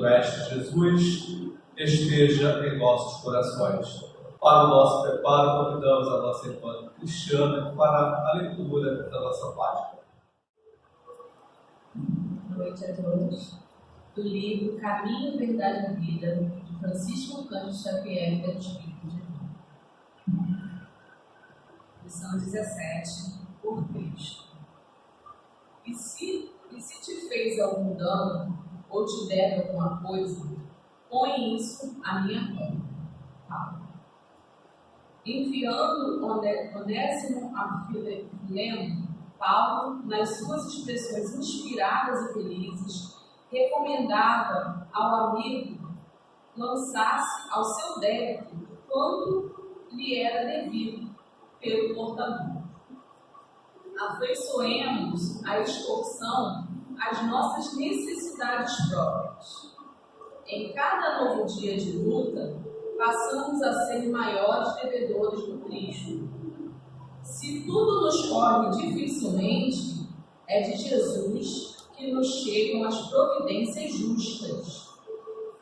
Mestre Jesus esteja em nossos corações. Para o nosso preparo, convidamos a nossa irmã Cristiana para a leitura da nossa página. Boa noite a todos. Do livro Caminho, Verdade e Vida, de Francisco Cândido Xavier, pelo Espírito Divino. Lição 17, por Cristo. E se te fez algum dano, ou te deve alguma coisa, põe isso à minha conta. Enviando Onésimo a Filemo, Paulo, nas suas expressões inspiradas e felizes, recomendava ao amigo lançasse ao seu débito quanto lhe era devido pelo portador. Afeiçoemos a extorsão às nossas necessidades próprias. Em cada novo dia de luta, passamos a ser maiores devedores do Cristo. Se tudo nos corre dificilmente, é de Jesus que nos chegam as providências justas.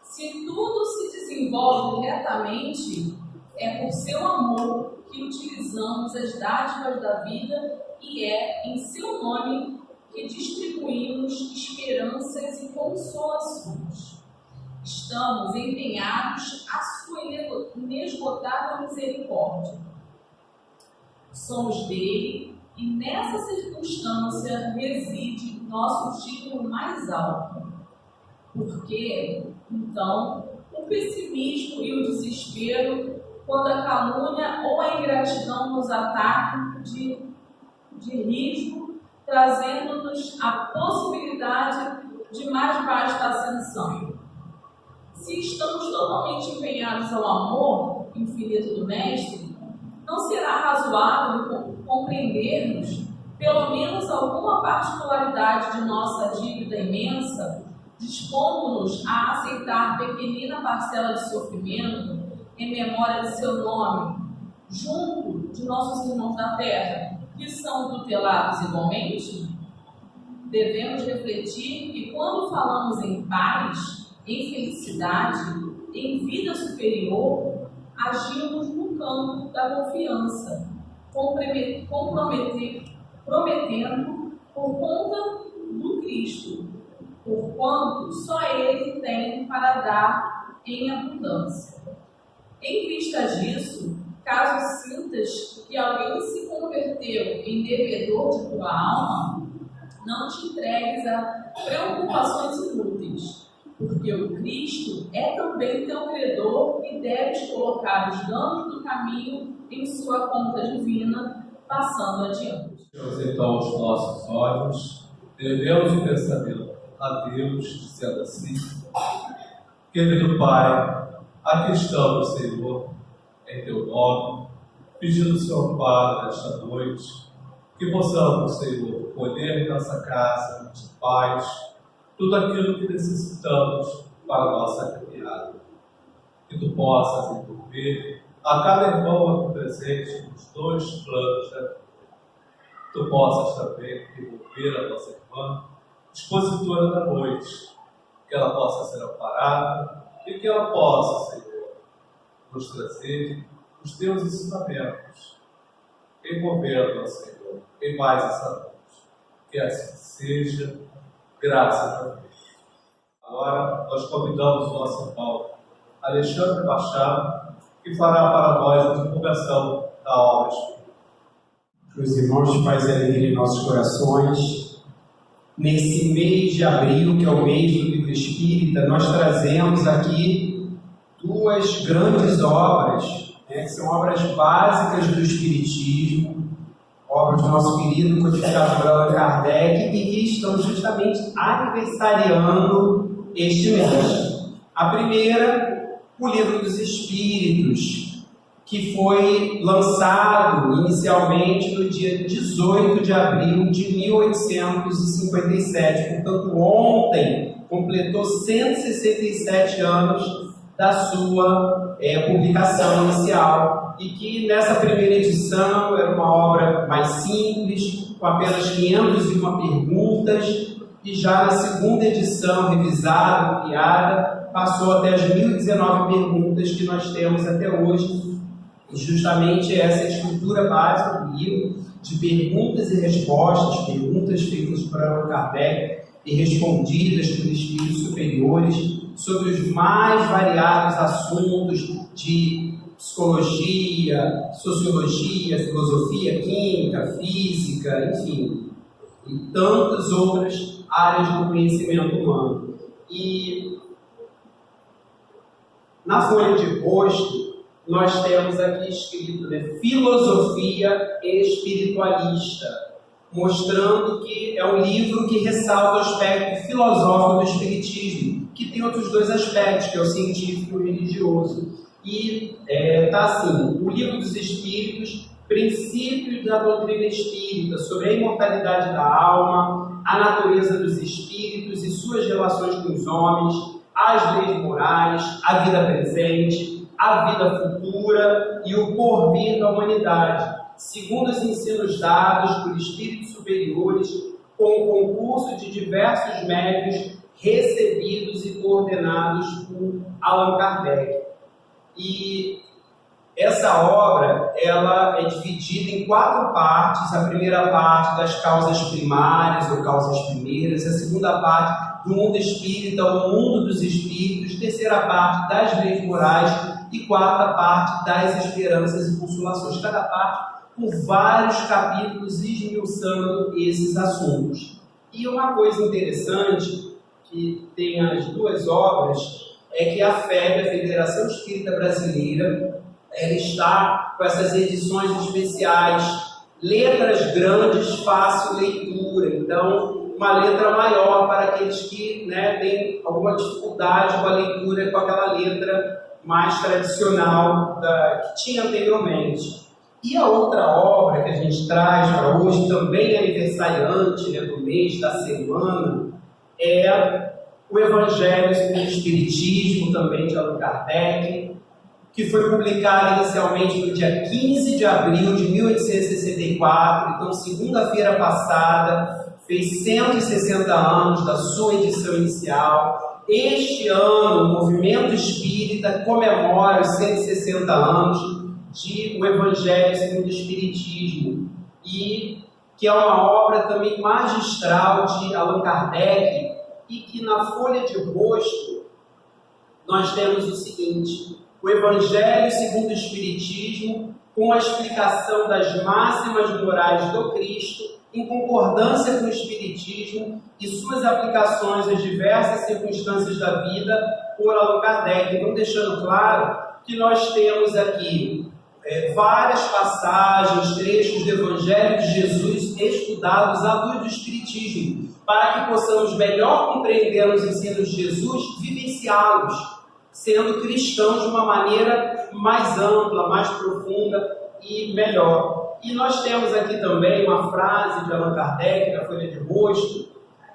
Se tudo se desenvolve retamente, é por seu amor que utilizamos as dádivas da vida e é em seu nome que distribuímos esperanças e consolações. Estamos empenhados à sua inesgotável misericórdia. Somos dele e nessa circunstância reside nosso título mais alto. Porque, então, o pessimismo e o desespero, quando a calúnia ou a ingratidão nos atacam de risco, trazendo-nos a possibilidade de mais vasta ascensão. Se estamos totalmente empenhados ao amor infinito do Mestre, não será razoável compreendermos pelo menos alguma particularidade de nossa dívida imensa, dispondo-nos a aceitar pequenina parcela de sofrimento em memória de seu nome, junto de nossos irmãos da terra, que são tutelados igualmente? Devemos refletir que quando falamos em paz, em felicidade, em vida superior, agimos no campo da confiança, prometendo por conta do Cristo, porquanto só Ele tem para dar em abundância. Em vista disso, caso sintas que alguém se converteu em devedor de tua alma, não te entregues a preocupações inúteis, porque o Cristo é também teu credor e deves colocar os danos do caminho em sua conta divina, passando adiante. Temos então os nossos olhos, elevemos o pensamento a Deus, dizendo assim: querido Pai, aqui estamos, Senhor, em teu nome, pedindo o seu amparo nesta noite, que possamos, Senhor, colher em nossa casa de paz tudo aquilo que necessitamos para a nossa caminhada. Que tu possas envolver a cada irmão aqui presente nos dois planos da vida. Tu possas também envolver a nossa irmã, expositora da noite, que ela possa ser amparada e que ela possa, Senhor, nos trazer os teus ensinamentos, envolvendo-a, Senhor, em mais essa noite. Que assim seja, graças a Deus. Agora, nós convidamos o nosso irmão Alexandre Machado, que fará para nós a divulgação da obra espírita. Meus irmãos, paz e alegria em nossos corações. Nesse mês de abril, que é o mês do livro espírita, nós trazemos aqui duas grandes obras, que são obras básicas do espiritismo, obras do nosso querido codificador Allan Kardec, e que estão justamente aniversariando este mês. A primeira, o Livro dos Espíritos, que foi lançado inicialmente no dia 18 de abril de 1857. Portanto, ontem completou 167 anos da sua publicação inicial, e que nessa primeira edição era uma obra mais simples, com apenas 501 perguntas, e já na segunda edição, revisada, ampliada, passou até as 1019 perguntas que nós temos até hoje. E justamente essa é a estrutura básica do livro, de perguntas e respostas, perguntas feitas por Allan Kardec e respondidas por espíritos superiores sobre os mais variados assuntos de psicologia, sociologia, filosofia, química, física, enfim, e tantas outras áreas do conhecimento humano. E na folha de rosto, nós temos aqui escrito, né, filosofia espiritualista, mostrando que é um livro que ressalta o aspecto filosófico do espiritismo, que tem outros dois aspectos, que é o científico e o religioso. E está assim, o Livro dos Espíritos, princípios da doutrina espírita sobre a imortalidade da alma, a natureza dos espíritos e suas relações com os homens, as leis morais, a vida presente, a vida futura e o porvir da humanidade, segundo os ensinos dados por espíritos superiores, com o concurso de diversos médios recebidos e coordenados por Allan Kardec. E essa obra, ela é dividida em 4 partes. A primeira parte das causas primárias ou causas primeiras, a segunda parte do mundo espírita, o mundo dos espíritos, terceira parte das leis morais e quarta parte das esperanças e consolações. Cada parte com vários capítulos esmiuçando esses assuntos. E uma coisa interessante que tem as 2 obras é que a FEB, a Federação Espírita Brasileira, ela está com essas edições especiais, letras grandes, fácil leitura. Então, uma letra maior para aqueles que, né, têm alguma dificuldade com a leitura, com aquela letra mais tradicional que tinha anteriormente. E a outra obra que a gente traz para hoje, também aniversariante, né, do mês, da semana, é o Evangelho segundo o Espiritismo, também de Allan Kardec, que foi publicado inicialmente no dia 15 de abril de 1864, então segunda-feira passada, fez 160 anos da sua edição inicial. Este ano, o Movimento Espírita comemora os 160 anos de O Evangelho segundo o Espiritismo, e que é uma obra também magistral de Allan Kardec, e que na folha de rosto nós temos o seguinte: o Evangelho segundo o Espiritismo, com a explicação das máximas morais do Cristo, em concordância com o Espiritismo e suas aplicações às diversas circunstâncias da vida, por Allan Kardec. Então, deixando claro que nós temos aqui várias passagens, trechos do Evangelho de Jesus estudados à luz do Espiritismo, para que possamos melhor compreender os ensinos de Jesus, vivenciá-los, sendo cristãos de uma maneira mais ampla, mais profunda e melhor. E nós temos aqui também uma frase de Allan Kardec, na folha de rosto,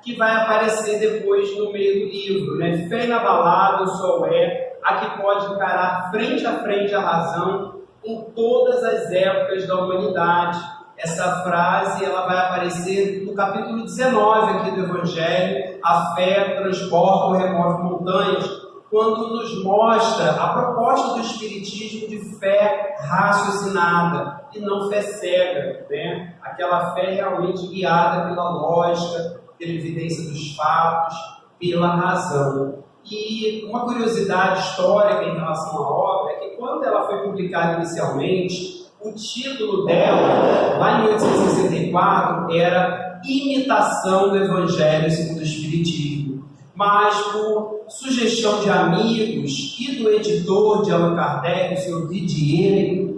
que vai aparecer depois no meio do livro, né? Fé inabalável só é a que pode encarar frente a frente a razão em todas as épocas da humanidade. Essa frase ela vai aparecer no capítulo 19 aqui do Evangelho, a fé transporta ou remove montanhas, quando nos mostra a proposta do Espiritismo de fé raciocinada e não fé cega, né? Aquela fé realmente guiada pela lógica, pela evidência dos fatos, pela razão. E uma curiosidade histórica em relação à obra é que quando ela foi publicada inicialmente, o título dela, lá em 1864, era Imitação do Evangelho segundo o Espiritismo. Mas, por sugestão de amigos e do editor de Allan Kardec, o senhor Didier,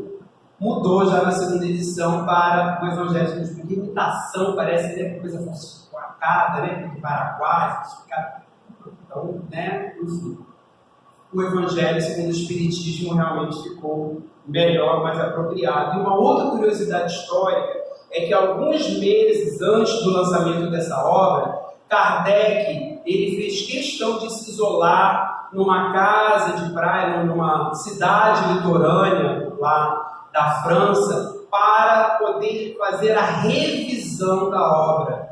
mudou já na segunda edição para o Evangelho segundo o Espiritismo. Imitação parece, né, coisa falsificada, né, de Paraguai, falsificada. Então, né, enfim, o Evangelho segundo o Espiritismo realmente ficou melhor, mais apropriado. E uma outra curiosidade histórica é que alguns meses antes do lançamento dessa obra, Kardec ele fez questão de se isolar numa casa de praia, numa cidade litorânea lá da França, para poder fazer a revisão da obra.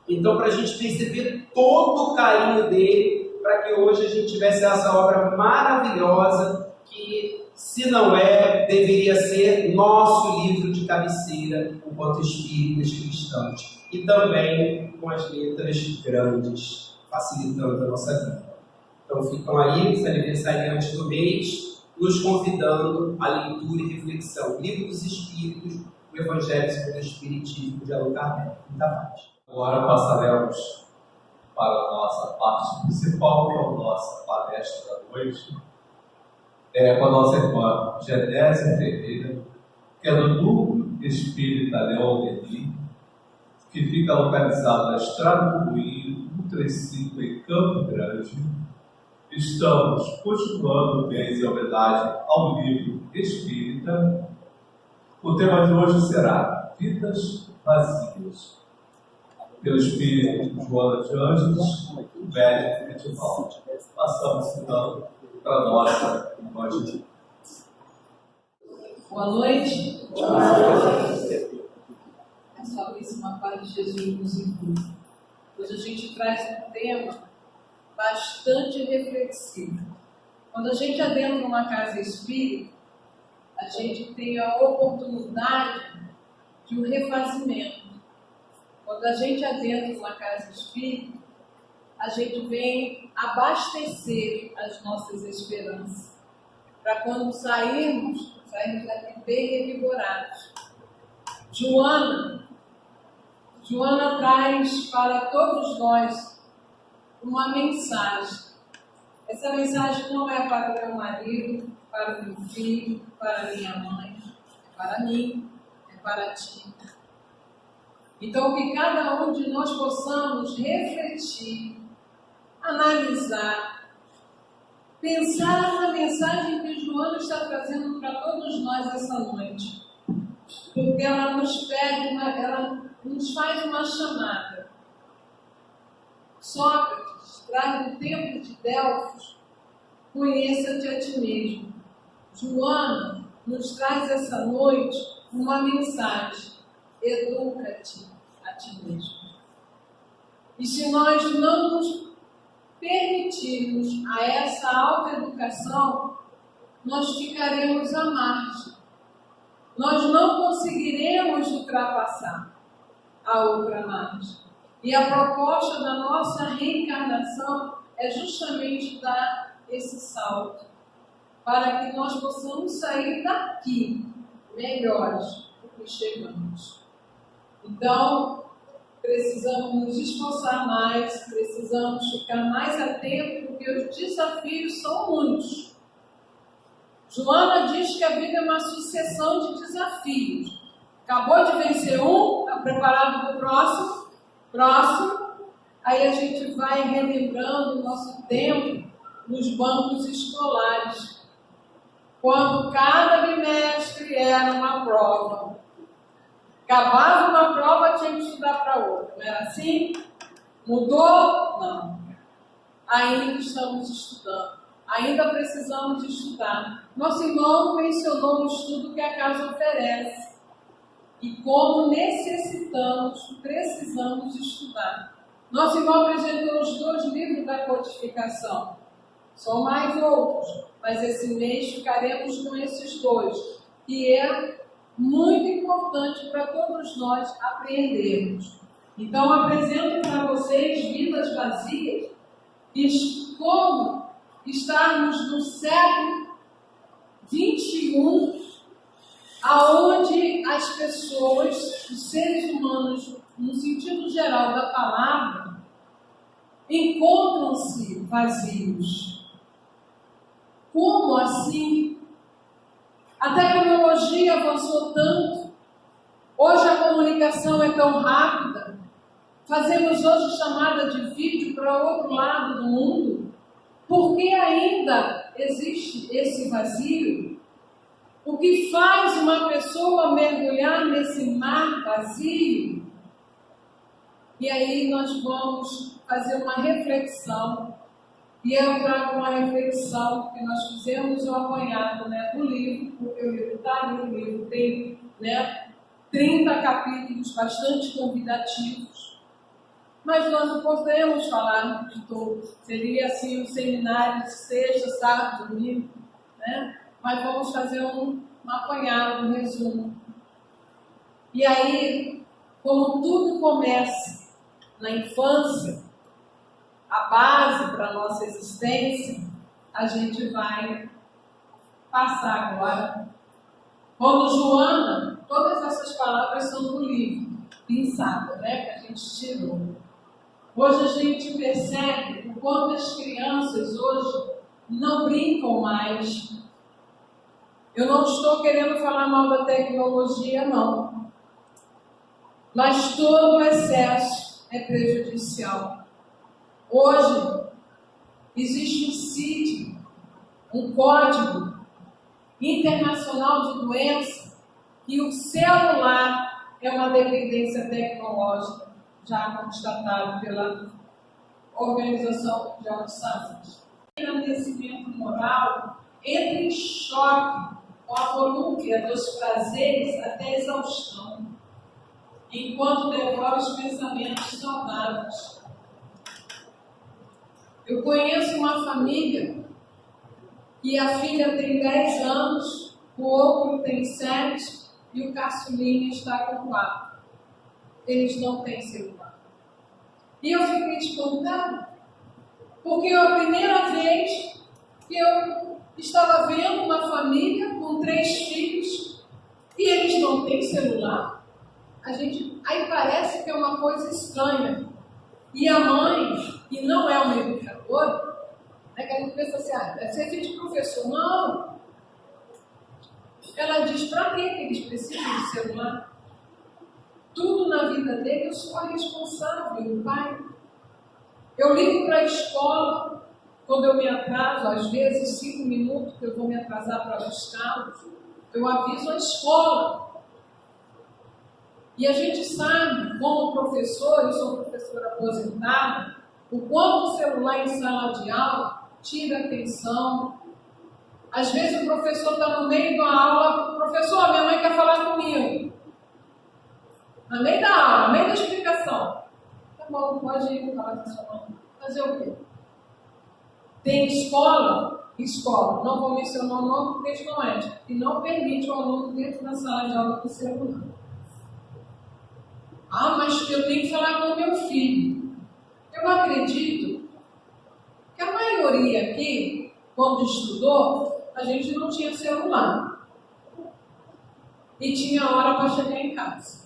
Então, para a gente perceber todo o carinho dele, para que hoje a gente tivesse essa obra maravilhosa, que, se não é, deveria ser nosso livro de cabeceira, enquanto espíritas cristãos. E também com as letras grandes, facilitando a nossa vida. Então, ficam aí os aniversariantes do mês, nos convidando à leitura e reflexão. Livro dos Espíritos, o Evangelho segundo o Espiritismo de Allan Kardec. Muita paz. Agora passaremos para a nossa parte principal, que é a nossa palestra da noite, com a nossa irmã Genésia Ferreira, que é do Núcleo Espírita Leon Denis, que fica localizado na Estrada do Moinho, 135, em Campo Grande. Estamos continuando o mês em homenagem ao livro Espírita. O tema de hoje será Vidas Vazias, pelo Espírito Joana de Ângeles, o médico Edivaldo. Passamos então para a nossa imagem. Boa noite. É só isso, uma paz de Jesus nos inclui. Hoje a gente traz um tema bastante reflexivo. Quando a gente adentra uma casa espírita, a gente tem a oportunidade de um refazimento. Quando a gente adentra uma casa espírita, a gente vem abastecer as nossas esperanças, para quando sairmos daqui bem revigorados. Joana traz para todos nós uma mensagem. Essa mensagem não é para o meu marido, para o meu filho, para a minha mãe, é para mim, é para ti. Então, que cada um de nós possamos refletir, analisar, pensar na mensagem que Joana está trazendo para todos nós essa noite. Porque ela nos pede, ela nos faz uma chamada. Sócrates traz no templo de Delfos, conheça-te a ti mesmo. Joana nos traz essa noite uma mensagem: educa-te a ti mesmo. E se nós não nos permitirmos a essa autoeducação, nós ficaremos à margem. Nós não conseguiremos ultrapassar a outra margem. E a proposta da nossa reencarnação é justamente dar esse salto, para que nós possamos sair daqui melhores do que chegamos. Então, precisamos nos esforçar mais, precisamos ficar mais atentos, porque os desafios são muitos. Joana diz que a vida é uma sucessão de desafios. Acabou de vencer um, está preparado para o próximo. Aí a gente vai relembrando o nosso tempo nos bancos escolares, quando cada bimestre era uma prova. Acabava uma prova, tinha que estudar para outra. Não era assim? Mudou? Não. Ainda estamos estudando. Ainda precisamos de estudar. Nosso irmão mencionou o estudo que a casa oferece. E como precisamos estudar. Nosso irmão apresentou os 2 livros da codificação. São mais outros, mas esse mês ficaremos com esses 2. E é muito importante para todos nós aprendermos. Então, apresento para vocês Vidas Vazias, e como estarmos no século XXI, aonde as pessoas, os seres humanos, no sentido geral da palavra, encontram-se vazios. Como assim? A tecnologia avançou tanto, hoje a comunicação é tão rápida, fazemos hoje chamada de vídeo para outro lado do mundo, por que ainda existe esse vazio? O que faz uma pessoa mergulhar nesse mar vazio? E aí nós vamos fazer uma reflexão. E eu trago uma reflexão que nós fizemos o apanhado do livro, porque o livro está ali, o livro tem 30 capítulos bastante convidativos. Mas nós não podemos falar de todos. Seria assim um seminário de sexta, sábado, domingo, né? Mas vamos fazer um apanhado, um resumo. E aí, como tudo começa na infância, a base para a nossa existência, a gente vai passar agora. Quando Joana, todas essas palavras são do livro, pensada, né? Que a gente tirou. Hoje a gente percebe o quanto as crianças hoje não brincam mais. Eu não estou querendo falar mal da tecnologia, não. Mas todo excesso é prejudicial. Hoje existe um CID, um código internacional de doença, e o celular é uma dependência tecnológica já constatado pela Organização Mundial de Saúde. O engrandecimento moral entra em choque com a volúpia dos prazeres até a exaustão, enquanto devora os pensamentos saudáveis. Eu conheço uma família que a filha tem 10 anos, o outro tem 7 e o caçulinha está com 4. Eles não têm celular. E eu fiquei espantado, porque a primeira vez que eu estava vendo uma família com 3 filhos e eles não têm celular, aí parece que é uma coisa estranha. E a mãe, que não é uma educadora, que a gente pensa assim, deve ser filho de professor. Não. Ela diz, para que eles precisam de celular? Tudo na vida dele eu sou a responsável, o pai. Eu ligo para a escola, quando eu me atraso, às vezes 5 minutos que eu vou me atrasar para buscá-los, eu aviso a escola. E a gente sabe, como professor, eu sou professora aposentada, o quanto o celular em sala de aula tira atenção. Às vezes o professor está no meio da aula, professor, minha mãe quer falar comigo. No meio da aula, no meio da explicação. Tá bom, pode ir falar com a sua mãe. Fazer o quê? Tem escola? Escola. Não vou mencionar o nome porque isso não é. E não permite o aluno dentro da sala de aula com o celular. Mas eu tenho que falar com o meu filho. Eu acredito que a maioria aqui, quando estudou, a gente não tinha celular. E tinha hora para chegar em casa.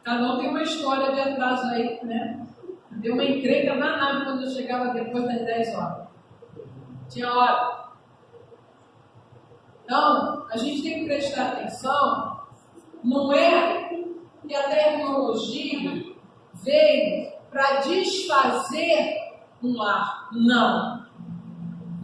Cada um tem uma história de atraso aí, né? Deu uma encrenca danada quando eu chegava depois das 10 horas. Tinha hora. Então, a gente tem que prestar atenção. Não é que a tecnologia veio para desfazer um lar. Não.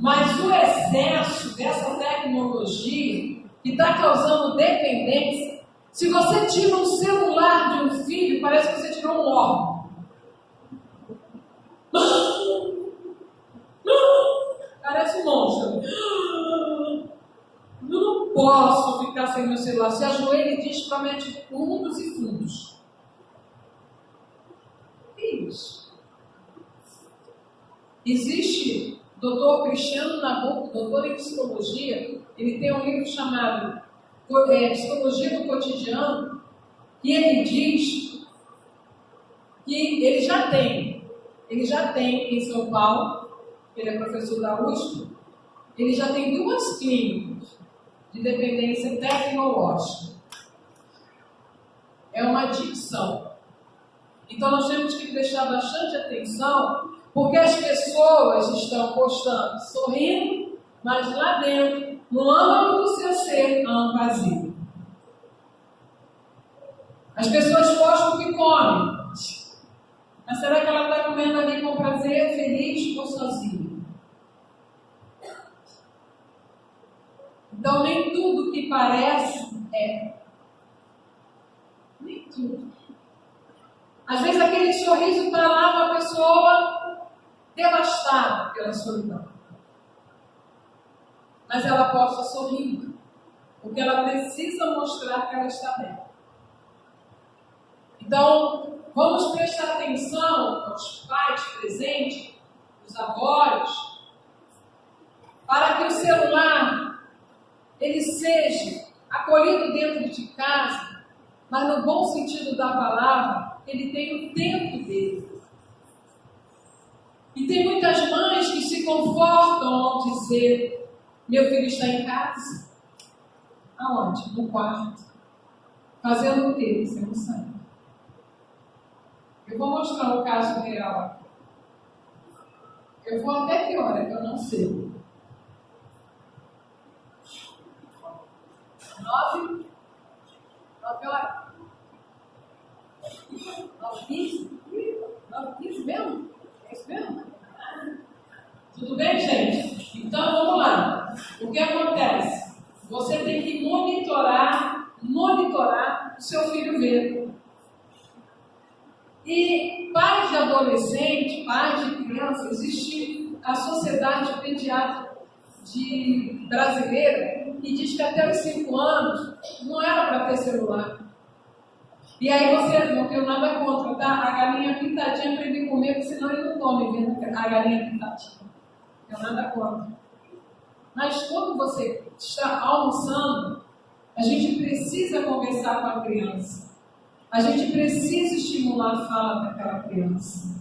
Mas o excesso dessa tecnologia que está causando dependência. Se você tira um celular de um filho, parece que você tirou um órgão. Parece um monstro. Eu não posso ficar sem meu celular. Se ajoelha e diz, promete fundos e fundos. Que isso? Existe Dr. Cristiano Nabuco, doutor em psicologia, ele tem um livro chamado Psicologia do Cotidiano, e ele diz que ele já tem em São Paulo, ele é professor da USP, ele já tem 2 clínicas de dependência tecnológica. É uma adicção. Então nós temos que prestar bastante atenção, porque as pessoas estão postando, sorrindo, mas lá dentro, no âmago do seu ser, há um vazio. As pessoas postam o que comem. Mas será que ela está comendo ali com prazer, feliz ou sozinha? Então, nem tudo que parece é. Nem tudo. Às vezes, aquele sorriso está lá, uma pessoa devastada pela solidão. Mas ela posta sorrindo, porque ela precisa mostrar que ela está bem. Então, Vamos prestar atenção aos pais presentes, os avós, para que o celular ele seja acolhido dentro de casa, mas no bom sentido da palavra, ele tem o tempo dele. E tem muitas mães que se confortam ao dizer: meu filho está em casa. Aonde? No quarto. Fazendo o quê? Você não sabe. Eu vou mostrar o caso real aqui. Eu vou até que hora, que eu não sei. 9 horas. 9h15? 9h15 mesmo? É isso mesmo? Tudo bem, gente? Então, vamos lá. O que acontece? Você tem que monitorar o seu filho ver. E pais de adolescente, pais de criança, existe a Sociedade Pediátrica Brasileira e diz que até os 5 anos não era para ter celular. E aí você, não tenho nada contra, tá? A galinha pintadinha para ele comer, porque senão ele não come vendo a galinha pintadinha. Não tenho nada contra. Mas quando você está almoçando, a gente precisa conversar com a criança. A gente precisa estimular a fala daquela criança.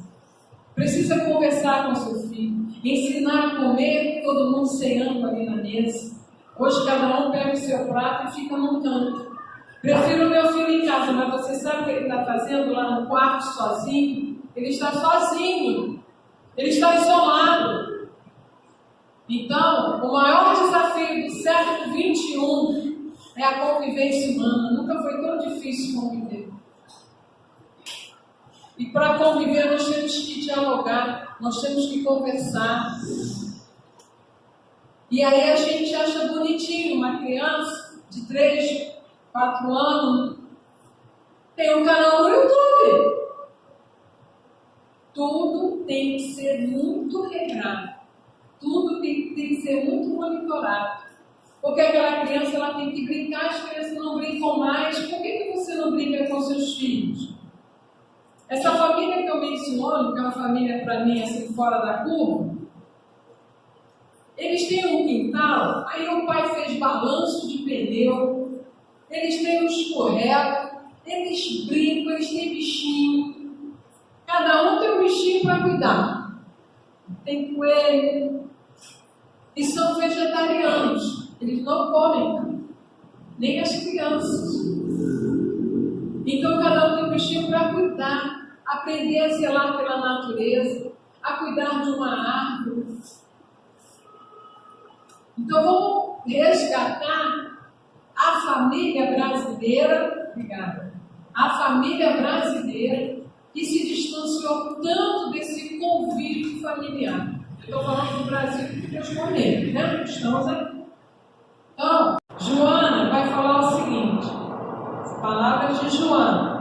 Precisa conversar com o seu filho. Ensinar a comer, todo mundo ceando ali na mesa. Hoje cada um pega o seu prato e fica num canto. Prefiro o meu filho em casa, mas você sabe o que ele está fazendo lá no quarto sozinho? Ele está sozinho. Ele está isolado. Então, o maior desafio do século XXI é a convivência humana. Nunca foi tão difícil conviver. E para conviver nós temos que dialogar, nós temos que conversar. E aí a gente acha bonitinho uma criança de 3, 4 anos tem um canal no YouTube. Tudo tem que ser muito regrado. Tudo tem que ser muito monitorado. Porque aquela criança ela tem que brincar, as crianças não brincam mais. Por que você não brinca com seus filhos? Essa família que eu menciono, que é uma família para mim assim fora da curva, eles têm um quintal, aí o pai fez balanço de pneu, eles têm um escorrego, eles brincam, eles têm bichinho. Cada um tem um bichinho para cuidar. Tem coelho. E são vegetarianos. Eles não comem carne, nem as crianças. Então cada um tem um bichinho para cuidar. Aprender a zelar pela natureza, a cuidar de uma árvore. Então vamos resgatar a família brasileira, obrigada, a família brasileira que se distanciou tanto desse convívio familiar. Estou falando do Brasil porque os correios, né? Estamos aqui. Então, Joana vai falar o seguinte, palavras de Joana.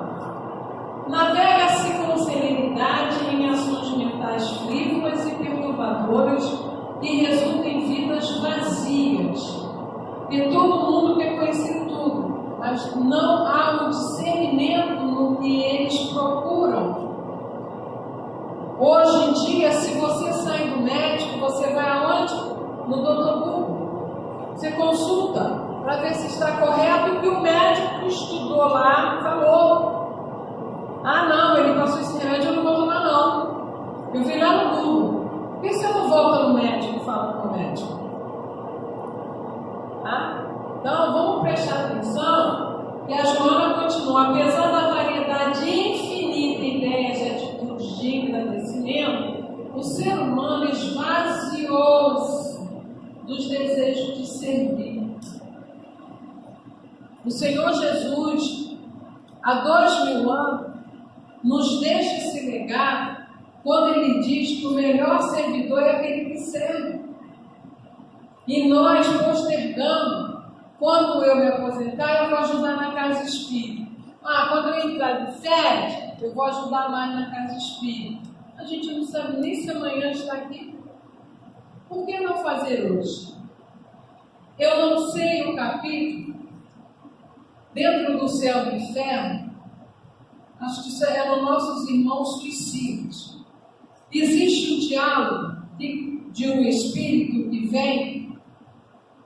Navega-se com celeridade em ações mentais frívolas e perturbadoras que resultam em vidas vazias. E todo mundo quer conhecer tudo, mas não há um discernimento no que eles procuram. Hoje em dia, se você sai do médico, você vai aonde? No Dr. Google. Você consulta para ver se está correto o que o médico que estudou lá falou. Ah, não, ele passou esse remédio, eu não vou tomar, não. Eu vi lá no Google. Por que você não volta no médico e fala com o médico? Tá? Então, vamos prestar atenção que a Joana continua. Apesar da variedade infinita de ideias e atitudes de engrandecimento, o ser humano esvaziou-se dos desejos de servir. O Senhor Jesus, há 2000 anos, nos deixa esse legado quando ele diz que o melhor servidor é aquele que serve. E nós postergamos, quando eu me aposentar, eu vou ajudar na casa espírita. Ah, quando eu entrar de férias, eu vou ajudar mais na casa espírita. A gente não sabe nem se amanhã está aqui. Por que não fazer hoje? Eu não sei o capítulo dentro do céu e do inferno, Acho que isso eram nossos irmãos suicidas. Existe um diálogo de um espírito que vem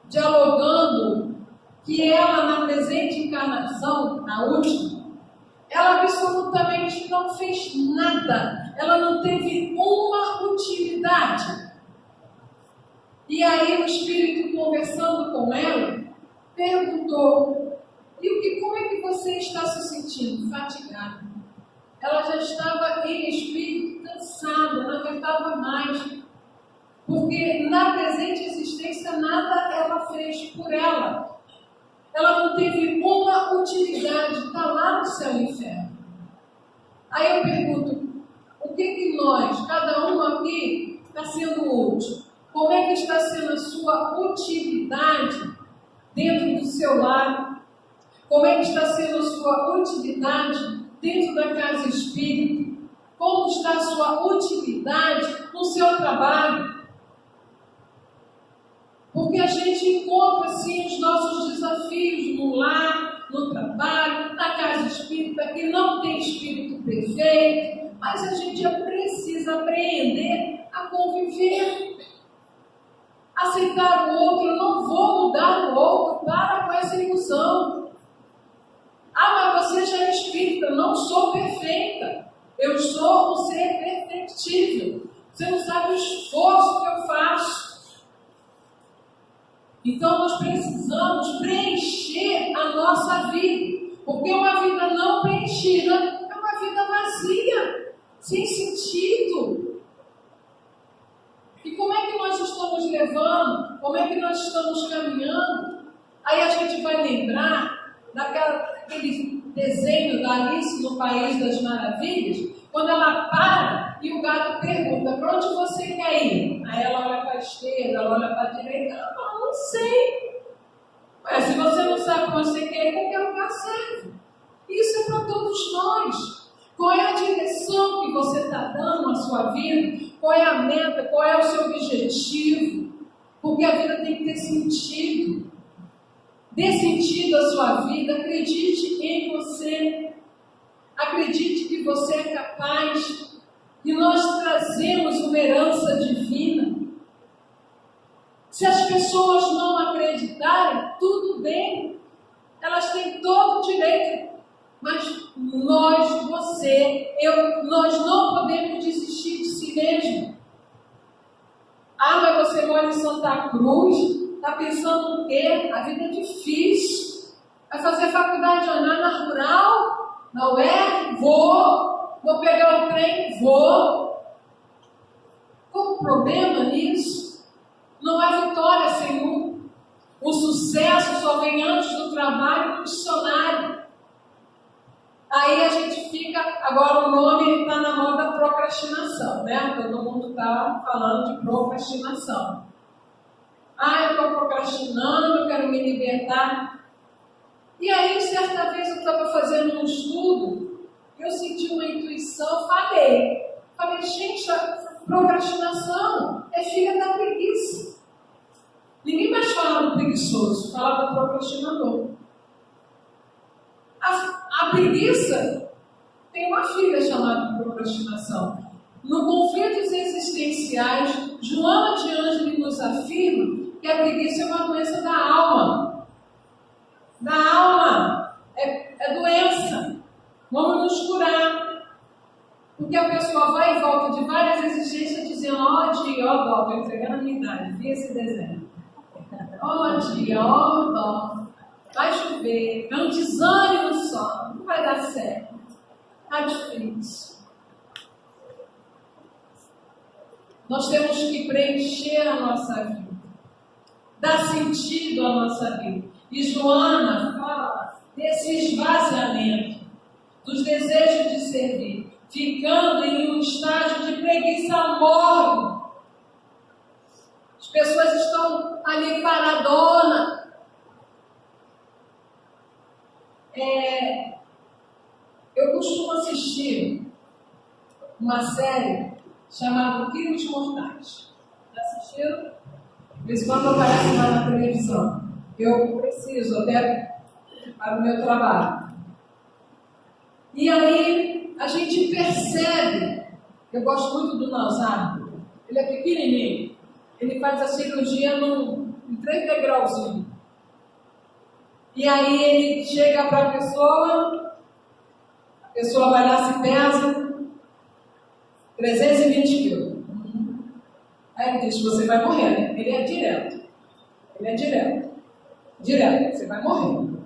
dialogando que ela, na presente encarnação, na última, ela absolutamente não fez nada. Ela não teve uma utilidade. E aí o espírito, conversando com ela, perguntou: como é que você está se sentindo? Fatigada. Ela já estava em espírito cansada, não aguentava mais. Porque na presente existência nada ela fez por ela. Ela não teve uma utilidade, está lá no céu e inferno. Aí eu pergunto: o que nós, cada um aqui, está sendo útil? Como é que está sendo a sua utilidade dentro do seu lar? Como é que está sendo a sua utilidade dentro da casa espírita? Como está a sua utilidade no seu trabalho? Porque a gente encontra, sim, os nossos desafios no lar, no trabalho, na casa espírita, que não tem espírito perfeito, mas a gente precisa aprender a conviver, aceitar o outro. Eu não vou mudar o outro, para com essa ilusão. Ah, mas você já é espírita. Não sou perfeita, eu sou um ser perfectível. Você não sabe o esforço que eu faço. Então nós precisamos preencher a nossa vida, porque uma vida não preenchida é uma vida vazia, sem sentido. E como é que nós estamos levando? Como é que nós estamos caminhando? Aí a gente vai lembrar daquele desenho da Alice no País das Maravilhas, quando ela para e o gato pergunta: para onde você quer ir? Aí ela olha para a esquerda, ela olha para a direita, ela fala: não sei. Mas se você não sabe para onde você quer ir, qualquer lugar serve. Isso é para todos nós. Qual é a direção que você está dando na sua vida? Qual é a meta? Qual é o seu objetivo? Porque a vida tem que ter sentido. Dê sentido à sua vida. Acredite em você. Acredite que você é capaz. E nós trazemos uma herança divina. Se as pessoas não acreditarem, tudo bem. Elas têm todo o direito. Mas nós, você, nós não podemos desistir de si mesmo. Ah, mas você mora em Santa Cruz, está pensando no quê? A vida é difícil. Vai fazer faculdade na rural? Na UERJ? Vou pegar o trem? Vou. Qual o problema nisso? Não há vitória sem luta. O sucesso só vem antes do trabalho do dicionário. Aí a gente fica, agora o nome está na moda procrastinação, né? Todo mundo está falando de procrastinação. Ah, eu estou procrastinando, eu quero me libertar. E aí, certa vez eu estava fazendo um estudo, eu senti uma intuição, falei, gente, a procrastinação é filha da preguiça. Ninguém mais fala do preguiçoso, fala do procrastinador. A preguiça tem uma filha chamada procrastinação. No Conflitos Existenciais, Joana de Ângeli nos afirma que a preguiça é uma doença da alma. Da alma. É doença. Vamos nos curar. Porque a pessoa vai e volta de várias existências dizendo: ó dia, ó dó, estou entregando a minha idade, vi esse desenho. Ó dia, ó dó. Vai chover, é um desânimo só, não vai dar certo. Está difícil. Nós temos que preencher a nossa vida, dar sentido à nossa vida. E Joana fala desse esvaziamento, dos desejos de servir, ficando em um estágio de preguiça morna. As pessoas estão ali paradonas. Eu costumo assistir uma série chamada Crimes Mortais. Já assistiram? De vez em quando aparece lá na televisão. Eu preciso, até para o meu trabalho. E aí a gente percebe, eu gosto muito do Nazário, ele é pequenininho, ele faz a cirurgia em 3 degrauzinhos. E aí ele chega para a pessoa vai lá, se pesa, 320 quilos. Aí ele diz, você vai morrer. Ele é direto. Direto, você vai morrer.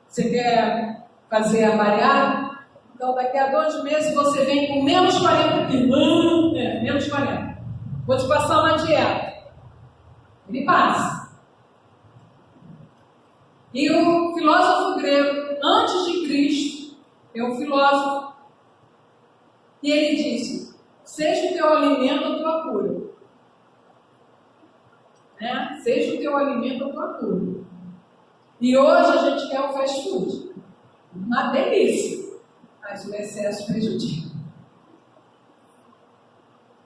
Você quer fazer a bariátrica? Então daqui a 2 meses você vem com menos 40 quilos. Menos 40. Vou te passar uma dieta. Ele passa. E o filósofo grego, antes de Cristo, é um filósofo, e ele disse, seja o teu alimento a tua cura. Seja o teu alimento a tua cura. E hoje a gente quer o fast food. Uma delícia. Mas o excesso prejudica.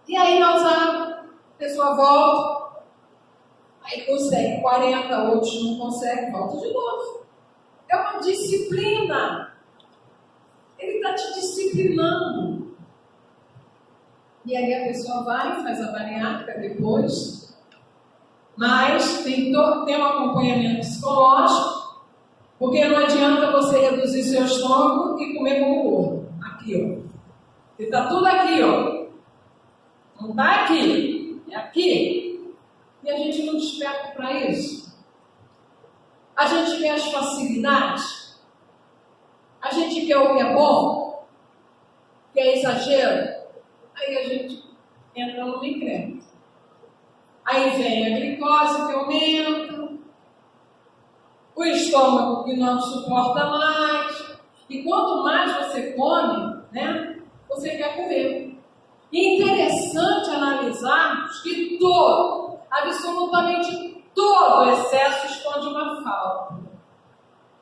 E aí a pessoa volta, aí consegue 40, outros não conseguem, volta de novo. É uma disciplina. Ele está te disciplinando. E aí a pessoa vai, faz a bariátrica depois, mas tem um acompanhamento psicológico, porque não adianta você reduzir seu estômago e comer como gordo. Aqui, ó. Está tudo aqui, ó. Não está aqui, é aqui. E a gente não desperta para isso. A gente quer as facilidades. A gente quer o que é bom, que é exagero. Aí a gente entra no encrenca. Aí vem a glicose que aumenta, o estômago que não suporta mais. E quanto mais você come, você quer comer. E interessante analisarmos que absolutamente todo excesso esconde uma falta.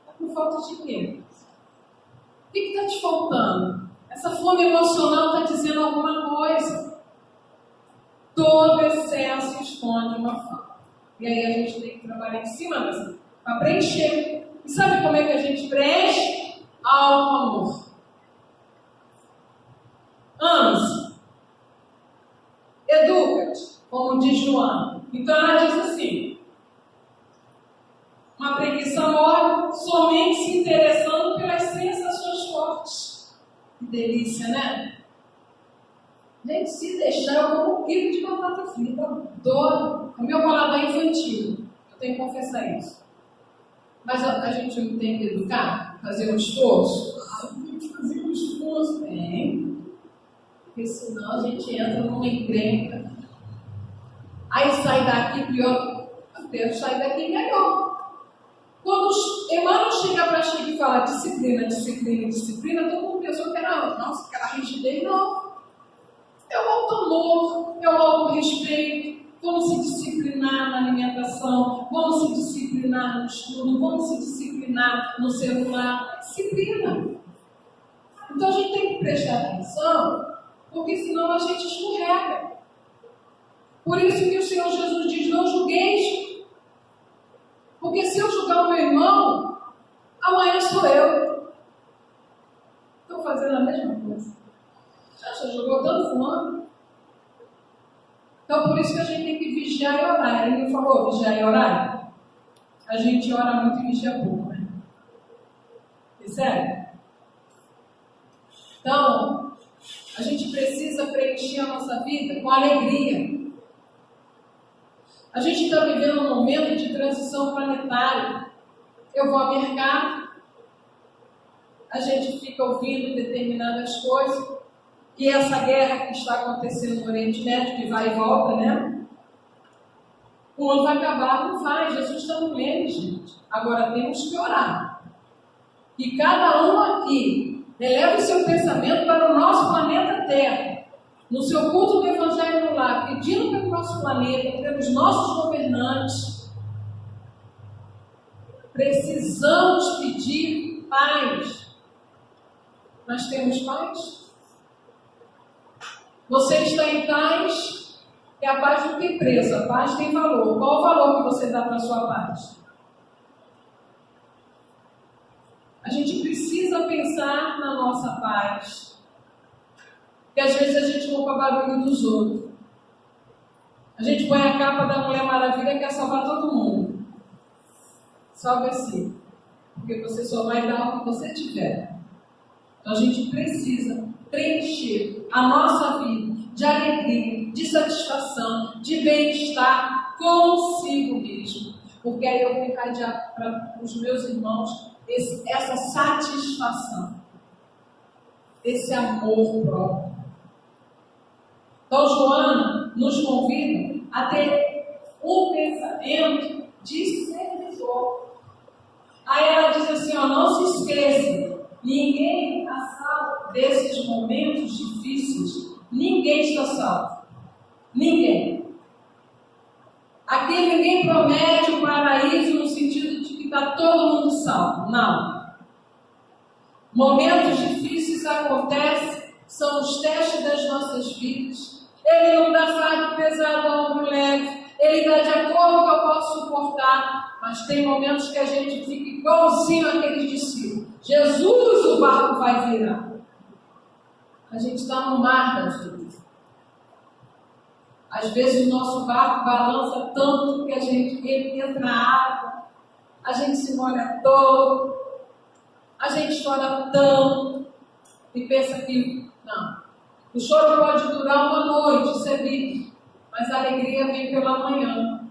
É por falta de quê? O que está te faltando? Essa fome emocional está dizendo alguma coisa. Todo excesso esconde uma falta. E aí a gente tem que trabalhar em cima dessa, para preencher. E sabe como é que a gente preenche? Amor. Ame-se. Educa-te, como diz Joana. Então ela diz assim: uma preguiça mole, somente se interessando pelas sensações fortes. Que delícia, né? Gente, se deixar, eu como 1 quilo de batata frita. Adoro. É o meu paladar infantil. Eu tenho que confessar isso. Mas a gente não tem que educar? Fazer um esforço? Tem que fazer um esforço. Porque senão a gente entra numa encrenca. Aí sai daqui pior. Eu quero sair daqui melhor. Quando Emmanuel chega para Chico e fala disciplina, todo mundo pensou que era, nossa, aquela rigidez, não. É o auto-amor, é o auto-respeito. Vamos se disciplinar na alimentação, vamos se disciplinar no estudo, vamos se disciplinar no celular. Disciplina. Então a gente tem que prestar atenção, porque senão a gente escorrega. Por isso que o Senhor Jesus diz, não julgueis. Porque se eu julgar o meu irmão, amanhã sou eu. Estou fazendo a mesma coisa. Já jogou tanto fulano. Então, por isso que a gente tem que vigiar e orar. Ele me falou, vigiar e orar. A gente ora muito e vigia pouco, né? Percebe? Então, a gente precisa preencher a nossa vida com alegria. A gente está vivendo um momento de transição planetária. Eu vou ao mercado, a gente fica ouvindo determinadas coisas, que essa guerra que está acontecendo no Oriente Médio, que vai e volta, né? O mundo vai acabar, não vai. Jesus está no meio, gente. Agora temos que orar. Que cada um aqui eleve o seu pensamento para o nosso planeta Terra. No seu culto do Evangelho no lar, pedindo pelo nosso planeta, pelos nossos governantes. Precisamos pedir paz. Nós temos paz? Você está em paz, e a paz não tem preço, a paz tem valor. Qual o valor que você dá para a sua paz? gente precisa pensar na nossa paz. Porque às vezes a gente ouve o barulho dos outros. A gente põe a capa da Mulher Maravilha e quer salvar todo mundo. Salve assim. Porque você só vai dar o que você tiver. Então a gente precisa preencher a nossa vida de alegria, de satisfação, de bem-estar consigo mesmo. Porque aí eu vou encadear para os meus irmãos essa satisfação, esse amor próprio. Então, Joana nos convida a ter um pensamento de servidor. Aí ela diz assim, ó, não se esqueça, ninguém está salvo desses momentos difíceis. Ninguém está salvo. Ninguém. Aqui ninguém promete o paraíso no sentido de que está todo mundo salvo. Não. Momentos difíceis acontecem, são os testes das nossas vidas. Ele não dá fardo pesado a ombro leve. Ele dá de acordo com o que eu posso suportar. Mas tem momentos que a gente fica igualzinho àqueles discípulos. Jesus, o barco vai virar. A gente está no mar da vida. Às vezes o nosso barco balança tanto que ele entra na água, a gente se molha todo, a gente chora tanto e pensa que não. O choro pode durar uma noite, isso é bíblico, mas a alegria vem pela manhã.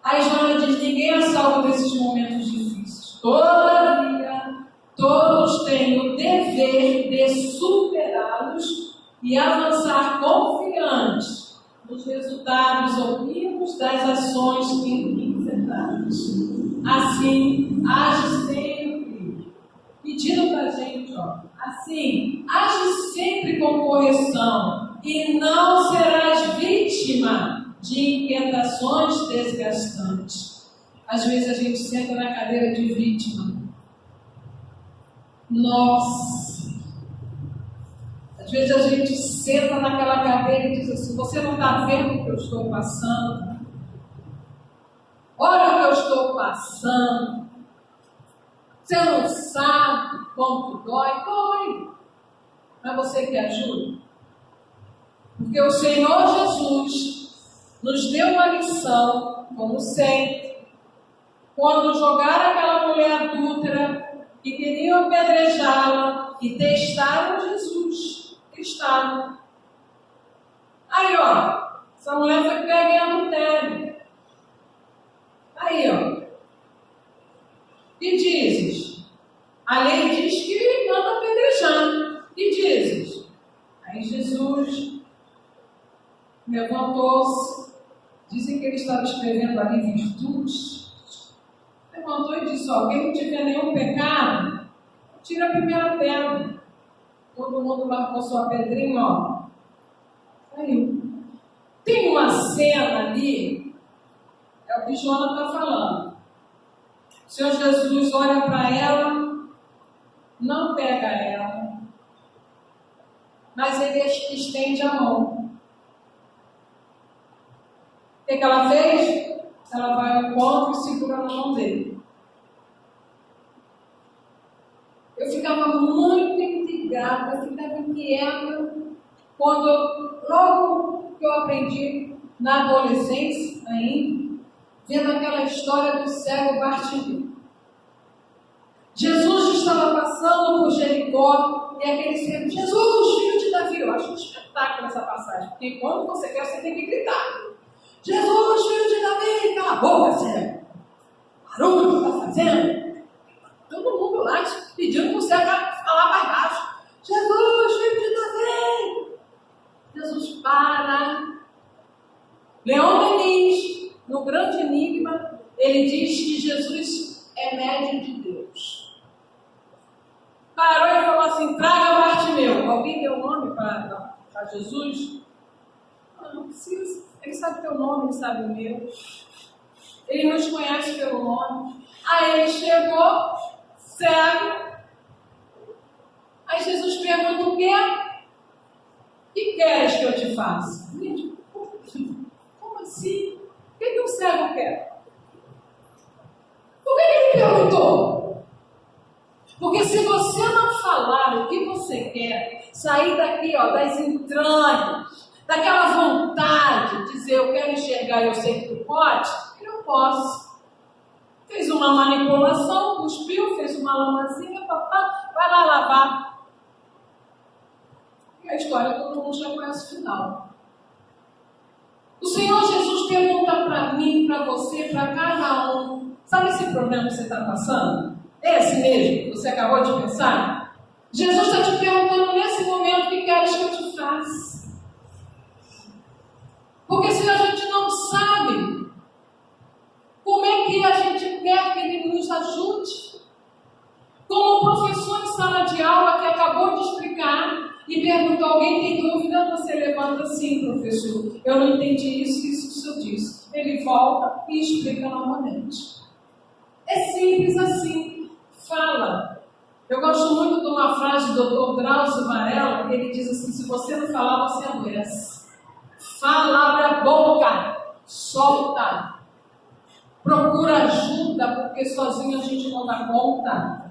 Aí Joana diz, ninguém é salvo desses momentos difíceis. Todavia, todos têm o dever de superá-los e avançar confiantes nos resultados opímos das ações enfrentadas. Assim, age sempre, pedindo para a gente, ó, assim, age sempre com correção e não serás vítima de inquietações desgastantes. Às vezes a gente senta na cadeira de vítima. Nossa! Às vezes a gente senta naquela cadeira e diz assim, você não está vendo o que eu estou passando? Olha o que eu estou passando. Você não sabe como que dói? Dói. Mas você quer ajuda? Porque o Senhor Jesus nos deu uma lição, como sempre, quando jogaram aquela mulher adúltera e queriam apedrejá-la e testaram Jesus. Estado. Aí, ó, essa mulher foi pega em adultério. Aí, ó. E dizes? A lei diz que manda apedrejar. E dizes? Aí Jesus levantou-se. Dizem que ele estava escrevendo ali virtudes. Levantou e disse, ó, quem não tiver nenhum pecado, tira a primeira pedra. Todo mundo marcou sua pedrinha, ó. Aí. Tem uma cena ali, é o que Joana está falando. O Senhor Jesus olha para ela, não pega ela, mas ele estende a mão. O que ela fez? Ela vai ao encontro e segura na mão dele. Eu ficava muito intrigada, eu ficava inquieta quando, logo que eu aprendi na adolescência ainda, vendo aquela história do cego Bartimeu. Jesus estava passando por Jericó e aquele cego, Jesus, filho de Davi. Eu acho um espetáculo essa passagem, porque quando você quer, você tem que gritar. Jesus, filho de Davi, cala a boca, cego. Barulho que está fazendo. Todo mundo lá pedindo para o cego falar mais baixo. Jesus, filho de Davi. Jesus para. Leon Denis, no grande enigma, ele diz que Jesus é médio de Deus. Parou e falou assim, traga Bartimeu. Alguém deu nome para Jesus? Não precisa. Ele sabe teu nome, ele sabe o meu. Ele nos conhece pelo nome. Aí ele chegou, cego. Aí Jesus pergunta o quê? O que queres que eu te faça? Como assim? O que o cego quer? Por que ele perguntou? Porque se quer. Sair daqui, ó, das entranhas, daquela vontade de dizer, eu quero enxergar e eu sei que tu pode, eu posso. Fez uma manipulação, cuspiu, fez uma lamazinha, papá, vai lá lavar. E a história todo mundo já conhece o final. O Senhor Jesus pergunta para mim, para você, para cada um, sabe esse problema que você está passando? Esse mesmo que você acabou de pensar? Jesus está te perguntando nesse momento o que queres que eu te faça. Porque se a gente não sabe, como é que a gente quer que Ele nos ajude? Como o professor em sala de aula que acabou de explicar e perguntou, alguém tem dúvida? Você levanta assim, professor. Eu não entendi isso que o senhor disse. Ele volta e explica novamente. É simples assim. Fala. Eu gosto muito de uma frase do Dr. Drauzio Varela, que ele diz assim, se você não falar, você adoece. Fala, abre a boca, solta. Procura ajuda, porque sozinho a gente não dá conta.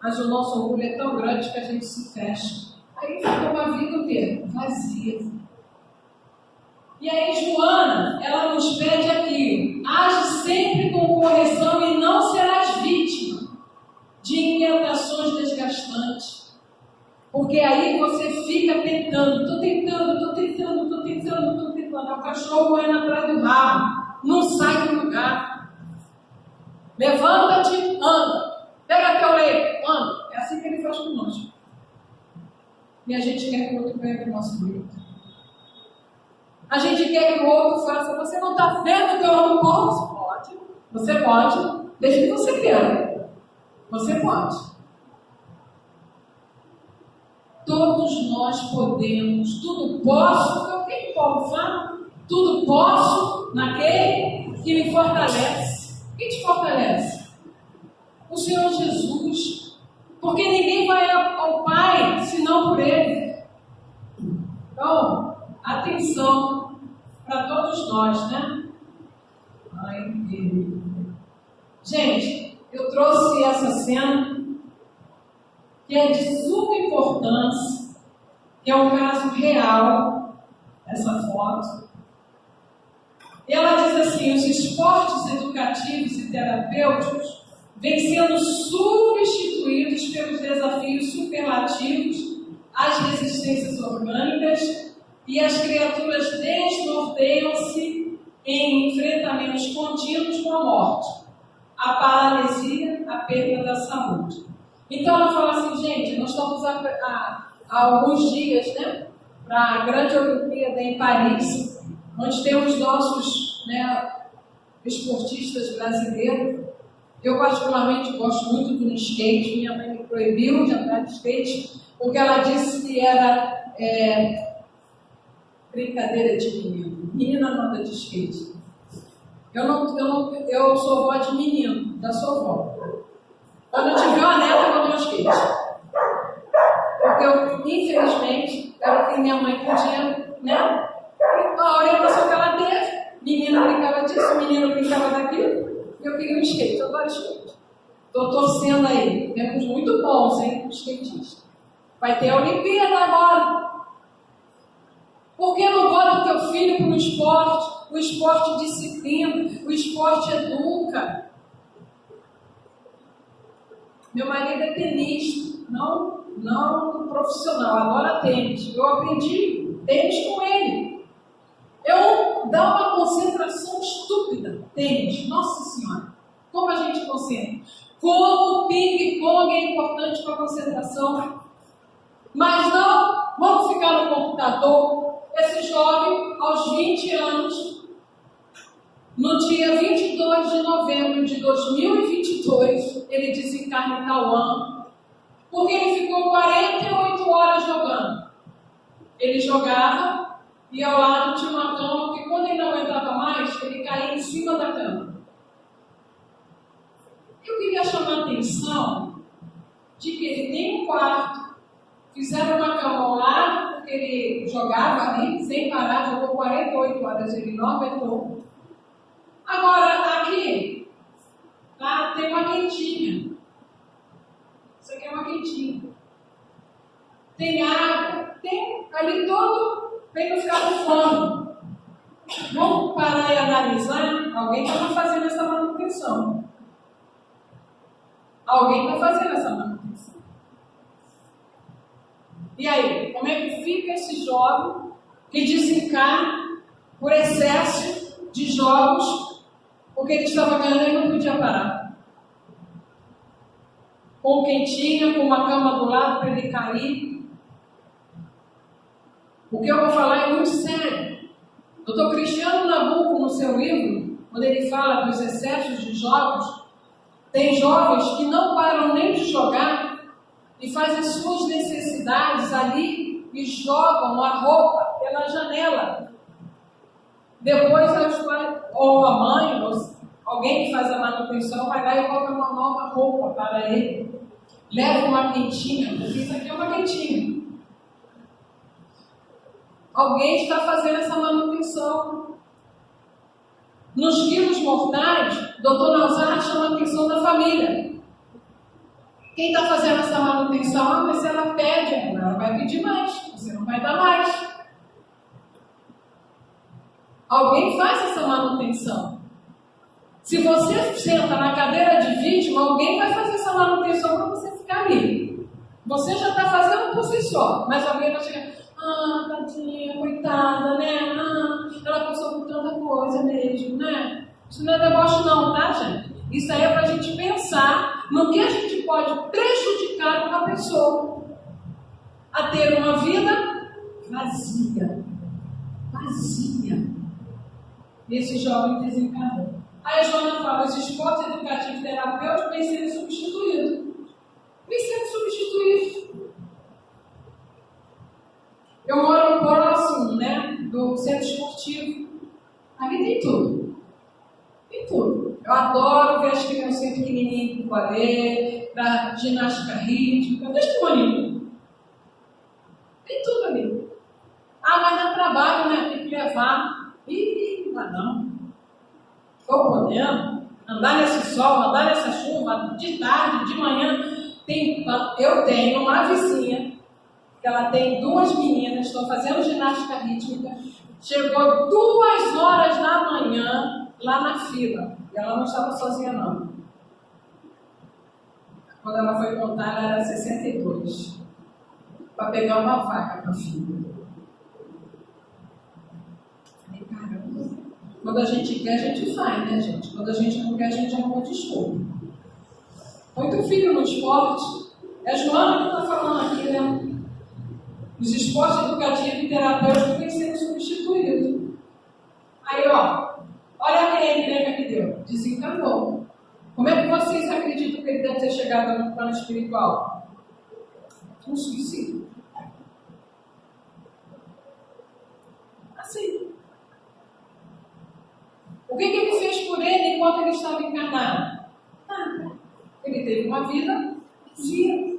Mas o nosso orgulho é tão grande que a gente se fecha. Aí fica uma vida o quê? Vazia. E aí Joana, ela nos pede aqui, age sempre com correção e não serás vítima de inquietações desgastantes. Porque aí você fica tentando, estou tentando. É o cachorro correndo atrás do rabo, não sai do lugar. Levanta-te, anda. Pega teu leito, anda. É assim que ele faz conosco. E a gente quer que o outro pegue o nosso leito. A gente quer que o outro faça, você não está vendo que eu não posso? Pode. Você pode, desde que você queira. Você pode. Todos nós podemos, tudo posso, o que Paulo fala? Tudo posso naquele que me fortalece. Quem te fortalece? O Senhor Jesus. Porque ninguém vai ao Pai senão por Ele. Então, atenção para todos nós, né? Ai, Deus. Gente, eu trouxe essa cena que é de suma importância, que é um caso real, essa foto. E ela diz assim, os esportes educativos e terapêuticos vêm sendo substituídos pelos desafios superlativos, as resistências orgânicas e as criaturas desnorteiam-se em enfrentamentos contínuos com a morte, a paralisia, a perda da saúde. Então ela fala assim, gente, nós estamos há alguns dias, né, para a grande Olimpíada em Paris, onde temos nossos, né, esportistas brasileiros. Eu particularmente gosto muito do skate, minha mãe me proibiu de andar de skate, porque ela disse que era brincadeira de menino. Menina não anda de skate. Eu sou vó de menino, da sua avó. Quando eu tiver uma neta, eu vou dar um skate. Porque eu, infelizmente, era o que minha mãe podia, né? A orientação que ela teve, menina brincava disso, menino brincava daquilo, e eu queria um skate, eu adoro skate. Estou torcendo aí, temos muito bons, hein, skatistas. Vai ter a Olimpíada agora. Por que não bota o teu filho para o esporte? O esporte disciplina, o esporte educa. Meu marido é tenista, não profissional, adora tênis. Eu aprendi tênis com ele. Dá uma concentração estúpida, tênis, nossa senhora. Como a gente concentra? Como o ping-pong é importante para a concentração. Mas não, vamos ficar no computador. Esse jovem, aos 20 anos, no dia 22 de novembro de 2022, ele desencarna em Taiwan, porque ele ficou 48 horas jogando. Ele jogava e ao lado tinha uma cama que quando ele não aguentava mais, ele caía em cima da cama. Eu queria chamar a atenção de que ele tem um quarto, fizeram uma cama ao lado, porque ele jogava ali, sem parar, jogou 48 horas, ele não aguentou. Agora, aqui, tá, tem uma quentinha. Isso aqui é uma quentinha. tem água, tem ali todo, para não ficar com fome. Vamos parar e analisar? Alguém está fazendo essa manutenção. Alguém está fazendo essa manutenção. E aí, como é que fica esse jovem que desencarna por excesso de jogos, porque ele estava ganhando e não podia parar? Com quentinha, com uma cama do lado para ele cair. O que eu vou falar é muito sério. Dr. Cristiano Nabuco, no seu livro, quando ele fala dos excessos de jogos, tem jovens que não param nem de jogar e fazem suas necessidades ali e jogam a roupa pela janela. Depois, ou a mãe, ou alguém que faz a manutenção, vai lá e coloca uma nova roupa para ele. Leva uma quentinha, porque isso aqui é uma quentinha. Alguém está fazendo essa manutenção. Nos quilos mortais, o Dr. Nausar chama a atenção da família. Quem está fazendo essa manutenção, mas se ela pede, ela vai pedir mais, você não vai dar mais. Alguém faz essa manutenção. Se você senta na cadeira de vítima, alguém vai fazer essa manutenção para você ficar ali. Você já está fazendo por si só, mas alguém vai chegar... Ah, tadinha, coitada, né? Ah, ela passou por tanta coisa mesmo, né? Isso não é deboche não, tá, gente? Isso aí é para a gente pensar no que a gente pode prejudicar uma pessoa a ter uma vida vazia. Vazia. Esse jovem desencarnou. Aí a Joana fala, os esportes educativos terapêuticos vêm sendo substituídos. Vêm sendo substituídos. Eu moro próximo, né, do centro esportivo. Ali tem tudo. Tem tudo. Eu adoro ver as criancinhas pequenininhas do balé, da ginástica rítmica, testemunho. Tem tudo ali. Ah, mas dá trabalho, né? Tem que levar. Ih, mas não. Estou podendo andar nesse sol, andar nessa chuva, de tarde, de manhã. Eu tenho uma vizinha. Ela tem 2 meninas, estão fazendo ginástica rítmica. Chegou 2 horas da manhã lá na fila. E ela não estava sozinha, não. Quando ela foi contar, ela era 62. Para pegar uma vaga para a filha. Falei, caramba. Quando a gente quer, a gente faz, né, gente? Quando a gente não quer, a gente arruma desculpa. Muito filho no esporte. É a Joana que está falando aqui, né? Os esportes educativos e terapêuticos têm sido substituídos. Aí, ó, olha a encrenca que deu. Desencanou. Como é que vocês acreditam que ele deve ter chegado no plano espiritual? Um suicídio. Assim. O que ele fez por ele enquanto ele estava encarnado? Nada. Ele teve uma vida vazia.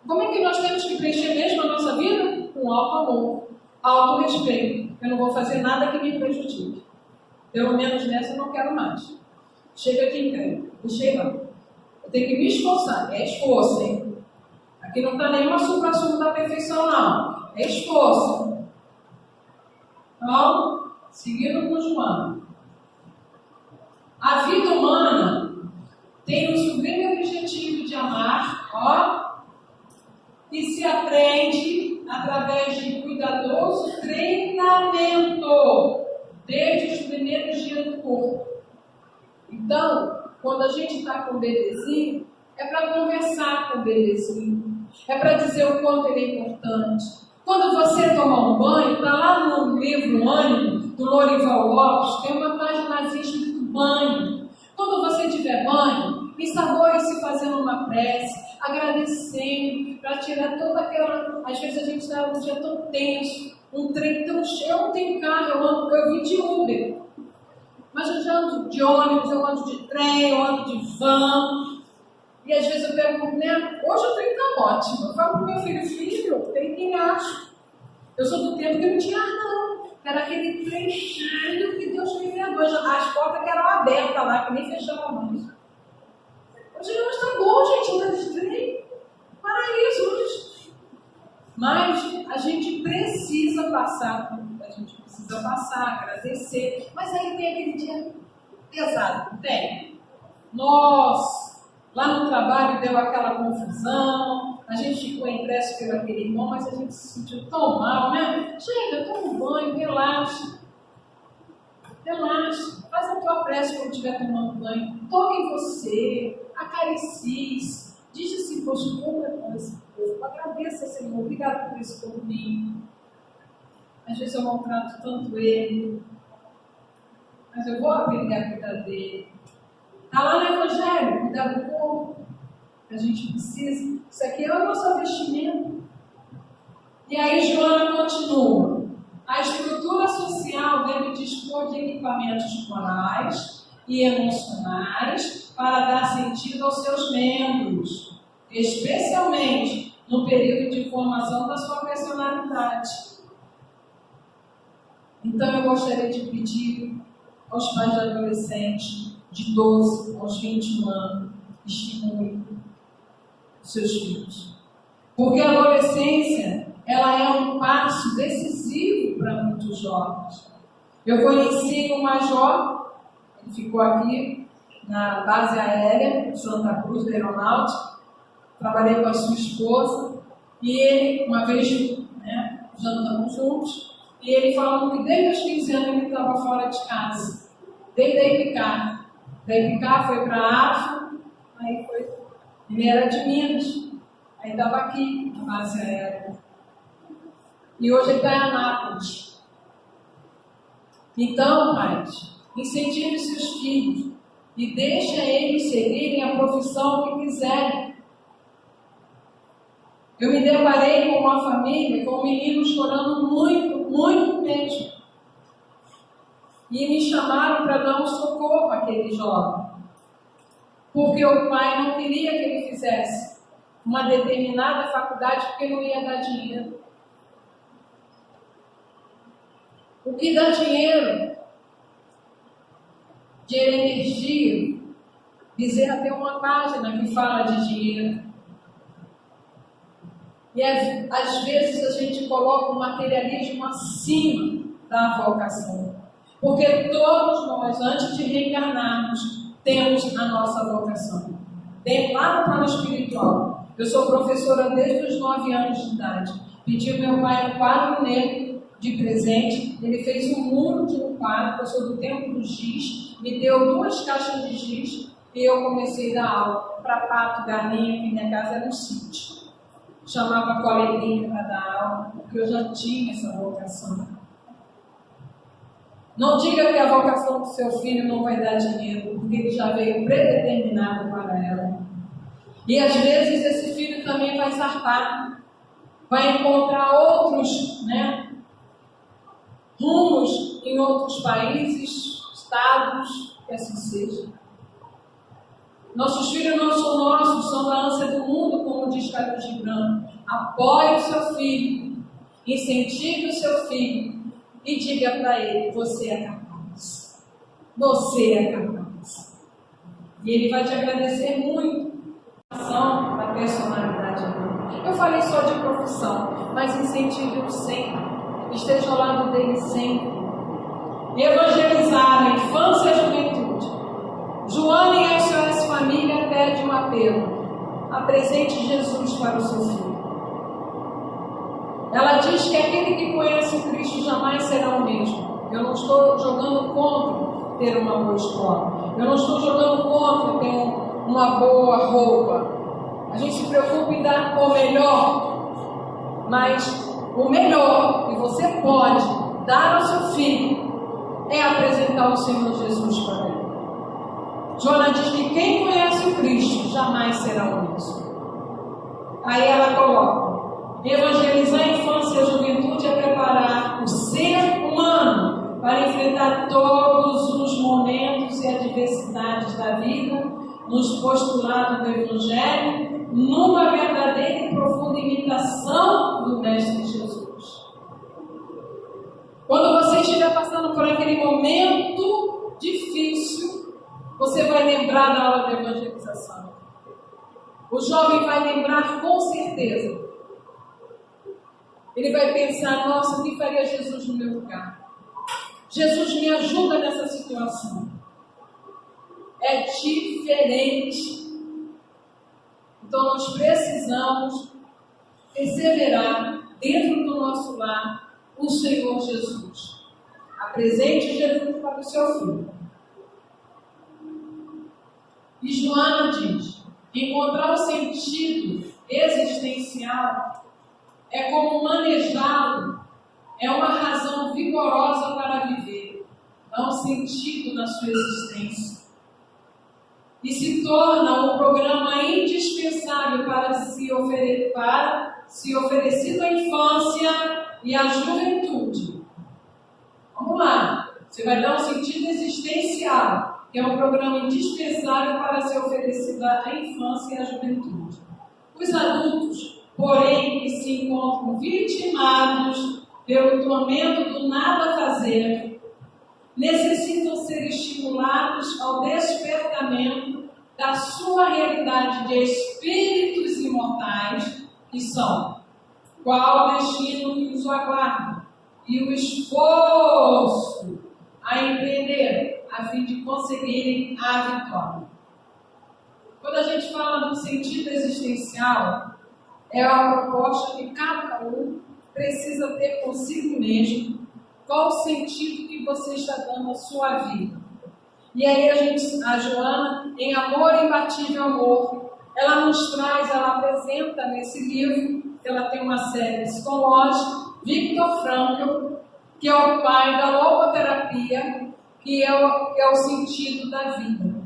Como é que nós temos que preencher mesmo a nossa vida? Com auto-amor, auto-respeito. Eu não vou fazer nada que me prejudique. Pelo menos nessa eu não quero mais. Chega aqui em casa. Deixei lá. Eu tenho que me esforçar. É esforço, hein? Aqui não está nenhuma supra-sumo da perfeição, não. É esforço. Então, seguindo com Joana. A vida humana tem o sublime objetivo de amar, ó, e se aprende através de cuidadoso treinamento, desde os primeiros dias do corpo. Então, quando a gente está com o bebezinho, é para conversar com o bebezinho, é para dizer o quanto ele é importante. Quando você toma um banho, está lá no livro Ânimo, do Lorival Lopes, tem uma páginazinha escrito banho. Quando você tiver banho, ensaboe-se fazendo uma prece, agradecendo, para tirar toda aquela... Às vezes a gente está num dia tão tenso, um trem tão cheio. Eu não tenho carro, eu vim de Uber. Mas eu já ando de ônibus, eu ando de trem, eu ando de van. E às vezes eu pergunto, né? Hoje o trem está ótimo. Eu falo para o meu filho, tem quem acha. Eu sou do tempo que não tinha ar, não. Era aquele trem cheio que Deus me perdoe. As portas que eram abertas lá, que nem fechavam mais. Hoje não está bom, gente, andar de trem. Paraíso hoje. Mas a gente precisa passar, agradecer. Mas aí tem aquele dia pesado, não tem? Nossa, lá no trabalho deu aquela confusão, a gente ficou impresso pelo aquele irmão, mas a gente se sentiu tão mal, né? Chega, toma um banho, relaxa. Relaxa, faz a tua prece quando estiver tomando banho, toque em você, acaricie, diz assim, poxa, como é bom esse povo, agradeça, Senhor, obrigado por esse povinho. Às vezes eu maltrato tanto ele, mas eu vou aprender a cuidar dele. Está lá no Evangelho, cuidar do corpo, que a gente precisa. Isso aqui é o nosso vestimento. E aí Joana continua. A estrutura social deve dispor de equipamentos morais e emocionais para dar sentido aos seus membros, especialmente no período de formação da sua personalidade. Então eu gostaria de pedir aos pais de adolescentes de 12 aos 21 anos, estimulem os seus filhos. Porque a adolescência, ela é um passo decisivo para muitos jovens. Eu conheci o major, ele ficou aqui na base aérea de Santa Cruz, da Aeronáutica, trabalhei com a sua esposa, e ele, uma vez, jantamos juntos, e ele falando que desde os 15 anos ele estava fora de casa, desde a Ipicá. Da Ipicá foi para a África, aí foi, ele era de Minas, aí estava aqui na base aérea. E hoje ele está em Anápolis. Então, pais, incentive seus filhos e deixa eles seguirem a profissão que quiserem. Eu me deparei com uma família, com um menino chorando muito, muito mesmo. E me chamaram para dar um socorro àquele jovem. Porque o pai não queria que ele fizesse uma determinada faculdade porque não ia dar dinheiro. O que dá dinheiro, energia, Bezerra tem uma página que fala de dinheiro. E às vezes a gente coloca o materialismo acima da vocação. Porque todos nós, antes de reencarnarmos, temos a nossa vocação. Lá no plano espiritual. Eu sou professora desde os 9 anos de idade. Pedi ao meu pai um quadro negro de presente, ele fez um muro de um quadro, eu sou do tempo do giz, me deu 2 caixas de giz e eu comecei a dar aula para pato, galinha, que minha casa era um sítio. Chamava coleguinha para dar aula, porque eu já tinha essa vocação. Não diga que a vocação do seu filho não vai dar dinheiro, porque ele já veio predeterminado para ela. E às vezes esse filho também vai zarpar, vai encontrar outros, rumos em outros países, estados, que assim seja. Nossos filhos não são nossos, são da ânsia do mundo, como diz Khalil Gibran. Apoie o seu filho, incentive o seu filho e diga para ele: você é capaz. Você é capaz. E ele vai te agradecer muito da personalidade dele. Eu falei só de profissão, mas incentive-o sempre. Esteja ao lado dele sempre. Evangelizar a infância e a juventude. Joana e SOS Família pede um apelo. Apresente Jesus para o seu filho. Ela diz que aquele que conhece o Cristo jamais será o mesmo. Eu não estou jogando contra ter uma boa escola. Eu não estou jogando contra ter uma boa roupa. A gente se preocupa em dar o melhor, mas o melhor que você pode dar ao seu filho é apresentar o Senhor Jesus para ele. Joana diz que quem conhece o Cristo jamais será o mesmo. Aí ela coloca: evangelizar a infância e a juventude é preparar o ser humano para enfrentar todos os momentos e adversidades da vida nos postulados do Evangelho, numa verdadeira e profunda imitação do Mestre Jesus. Quando você estiver passando por aquele momento difícil, você vai lembrar da aula de evangelização. O jovem vai lembrar com certeza. Ele vai pensar, nossa, o que faria Jesus no meu lugar? Jesus me ajuda nessa situação. É diferente. Então nós precisamos perseverar dentro do nosso lar o Senhor Jesus. Apresente Jesus para o seu filho. E Joana diz, encontrar o sentido existencial é como manejá-lo, é uma razão vigorosa para viver, dá um sentido na sua existência. E se torna um programa indispensável para se oferecido à infância e à juventude. Vamos lá, você vai dar um sentido existencial, que é um programa indispensável para ser oferecido à infância e à juventude. Os adultos, porém, que se encontram vitimados pelo tormento do nada fazer, necessitam ser estimulados ao despertamento da sua realidade de espíritos imortais, que são qual o destino que os aguarda e o esforço a empreender a fim de conseguirem a vitória. Quando a gente fala do sentido existencial, é a proposta que cada um precisa ter consigo mesmo. Qual o sentido que você está dando à sua vida? E aí a Joana, em Amor Imbatível Amor, ela nos traz, ela apresenta nesse livro, ela tem uma série psicológica, Viktor Frankl, que é o pai da logoterapia, que é o sentido da vida.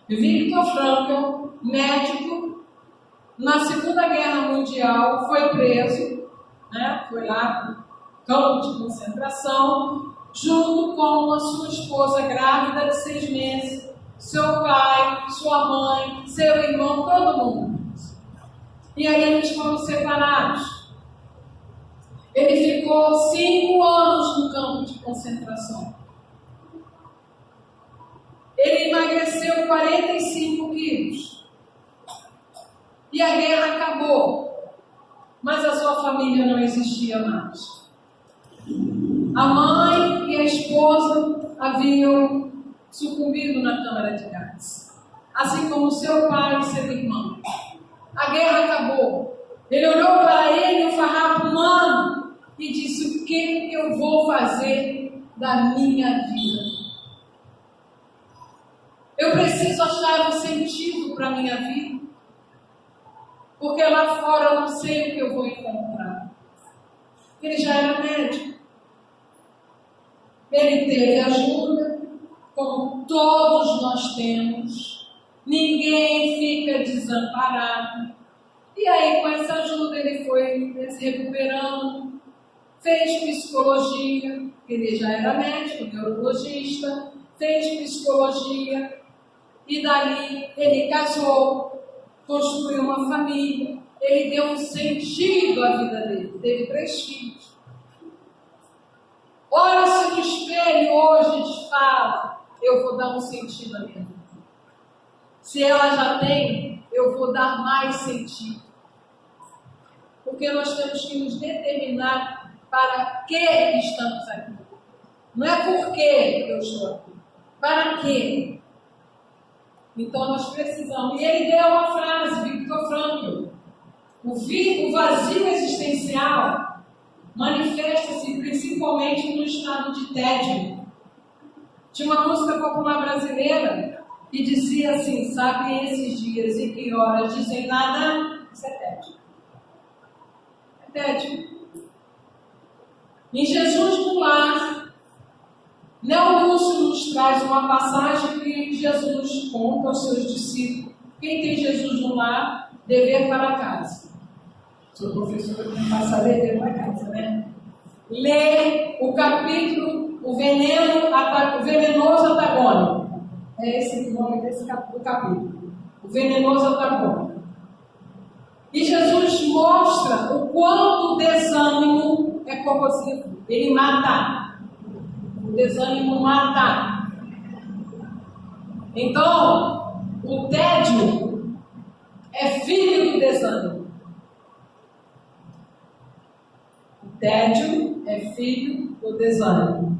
Viktor Frankl, médico, na Segunda Guerra Mundial, foi preso, foi lá campo de concentração, junto com a sua esposa grávida de 6 meses, seu pai, sua mãe, seu irmão, todo mundo. E aí eles foram separados. Ele ficou 5 anos no campo de concentração. Ele emagreceu 45 quilos. E a guerra acabou. Mas a sua família não existia mais. A mãe e a esposa haviam sucumbido na câmara de gás, assim como seu pai e seu irmão. A guerra acabou. Ele olhou para ele, o farrapo humano, e disse: o que eu vou fazer da minha vida? Eu preciso achar um sentido para a minha vida, porque lá fora eu não sei o que eu vou encontrar. Ele já era médico. Ele teve ajuda, como todos nós temos. Ninguém fica desamparado. E aí, com essa ajuda, ele foi se recuperando, fez psicologia, ele já era médico, neurologista, fez psicologia, e dali ele casou, construiu uma família, ele deu um sentido à vida dele, teve 3 filhos. Olha-se no espelho hoje e diz: fala, eu vou dar um sentido à minha vida. Se ela já tem, eu vou dar mais sentido. Porque nós temos que nos determinar para que estamos aqui. Não é por que eu estou aqui. Para quê? Então nós precisamos. E ele deu uma frase, Viktor Frankl: o vazio existencial manifesta-se principalmente no estado de tédio. Tinha uma música popular brasileira que dizia assim: sabem esses dias e que horas dizem nada? Isso é tédio. É tédio. Em Jesus no lar, Neo Lúcio nos traz uma passagem que Jesus conta aos seus discípulos. Quem tem Jesus no lar, dever para casa. Sou professora, tem que passar dever para casa, né? Lê o capítulo, o venenoso antagônico. É esse o nome do capítulo. O venenoso antagônico. E Jesus mostra o quanto o desânimo é corrosivo. Ele mata. O desânimo mata. Então, o tédio é filho do desânimo. O tédio é filho do desânimo.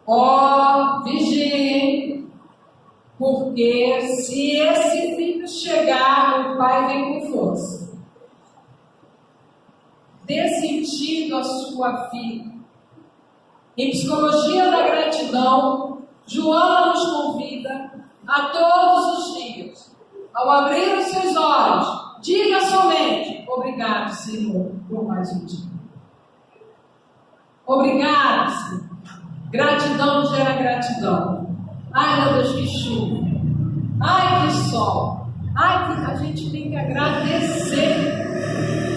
Ó, vigiem, porque se esse filho chegar, o pai vem com força. Dê sentido à sua vida. Em Psicologia da Gratidão, Joana nos convida a todos os dias, ao abrir os seus olhos, diga somente: obrigado, Senhor, por mais um dia. Obrigado, Senhor. Gratidão gera gratidão. Ai, meu Deus, que chuva. Ai, que sol. Ai, que a gente tem que agradecer.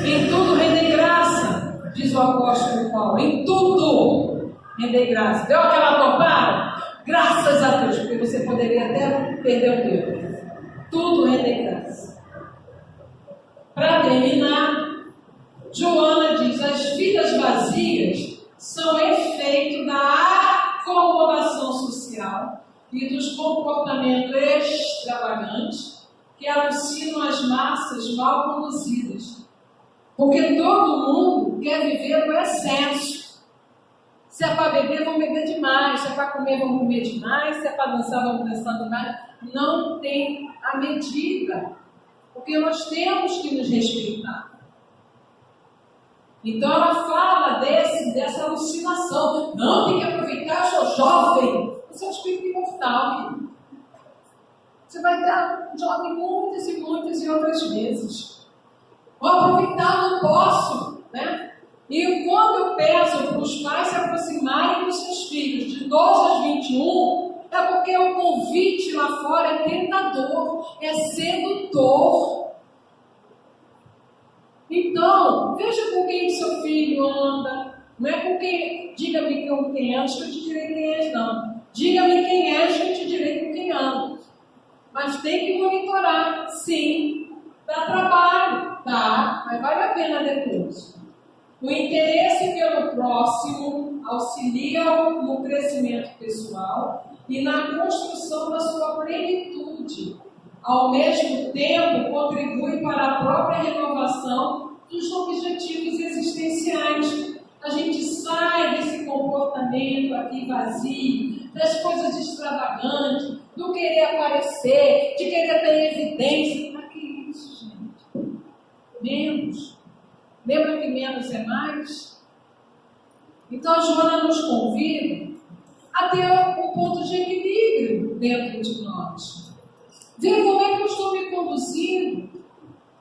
Em tudo rendei graça, diz o apóstolo Paulo. Em tudo rendei graça. Deu aquela topada? Graças a Deus, porque você poderia até perder o dedo. Tudo rendei graça. Para terminar, Joana diz: as vidas vazias são efeito da acomodação social e dos comportamentos extravagantes que alucinam as massas mal conduzidas. Porque todo mundo quer viver no excesso. Se é para beber, vão beber demais. Se é para comer, vão comer demais. Se é para dançar, vão dançar demais. Não tem a medida. Porque nós temos que nos respeitar. Então ela fala dessa alucinação. Não, tem que aproveitar, eu sou jovem. Você é um espírito imortal. Você vai estar jovem muitas e muitas e outras vezes. Vou aproveitar, não posso, né? E quando eu peço para os pais se aproximarem dos seus filhos de 12 a 21, é porque o convite lá fora é tentador, é sedutor. Então, veja com quem seu filho anda. Não é com quem, diga-me com quem anda, que eu te direi quem és, não. Diga-me quem és, que eu te direi com quem anda. Mas tem que monitorar, sim. Dá trabalho, tá? Mas vale a pena depois. O interesse pelo próximo auxilia no crescimento pessoal e na construção da sua plenitude. Ao mesmo tempo, contribui para a própria renovação dos objetivos existenciais. A gente sai desse comportamento aqui vazio, das coisas extravagantes, do querer aparecer, de querer ter evidência. Para que isso, gente? Menos. Lembra que menos é mais? Então a Joana nos convida a ter um ponto de equilíbrio dentro de nós. Ver como é que eu estou me conduzindo,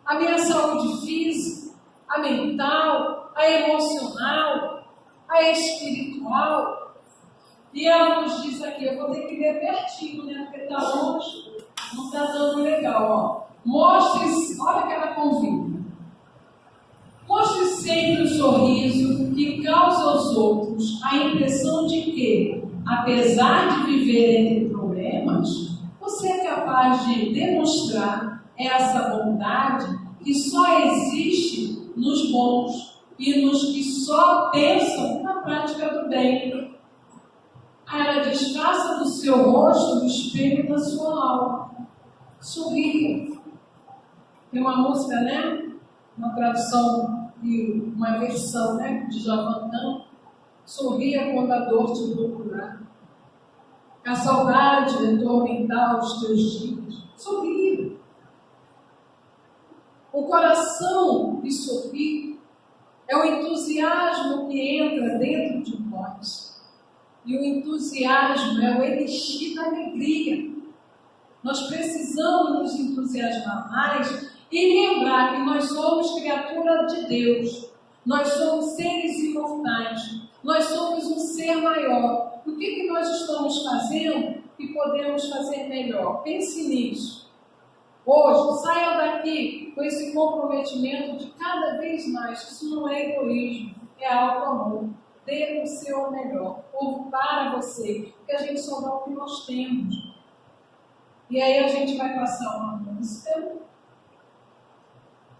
a minha saúde física, a mental, a emocional, a espiritual. E ela nos diz aqui, eu vou ter que ler pertinho, né? Porque está longe, não está dando legal. Ó. Mostre, olha que ela convida. Mostre sempre um sorriso que causa aos outros a impressão de que, apesar de viver entre problemas, você é capaz de demonstrar essa bondade que só existe nos bons e nos que só pensam na prática do bem. Aí ela diz: faça do seu rosto o espelho da sua alma. Sorria. Tem uma música, né? Uma tradução e uma versão, né? De Javantan. Sorria quando a dor te procurar. A saudade atormentar os teus dias. Sorria. O coração que sorri é o entusiasmo que entra dentro de nós. E o entusiasmo é o elixir da alegria. Nós precisamos nos entusiasmar mais e lembrar que nós somos criatura de Deus. Nós somos seres imortais. Nós somos um ser maior. O que nós estamos fazendo que podemos fazer melhor? Pense nisso. Hoje, saia daqui com esse comprometimento de cada vez mais. Isso não é egoísmo, é auto-amor. Dê o seu melhor, ou para você, porque a gente só dá o que nós temos. E aí a gente vai passar uma música.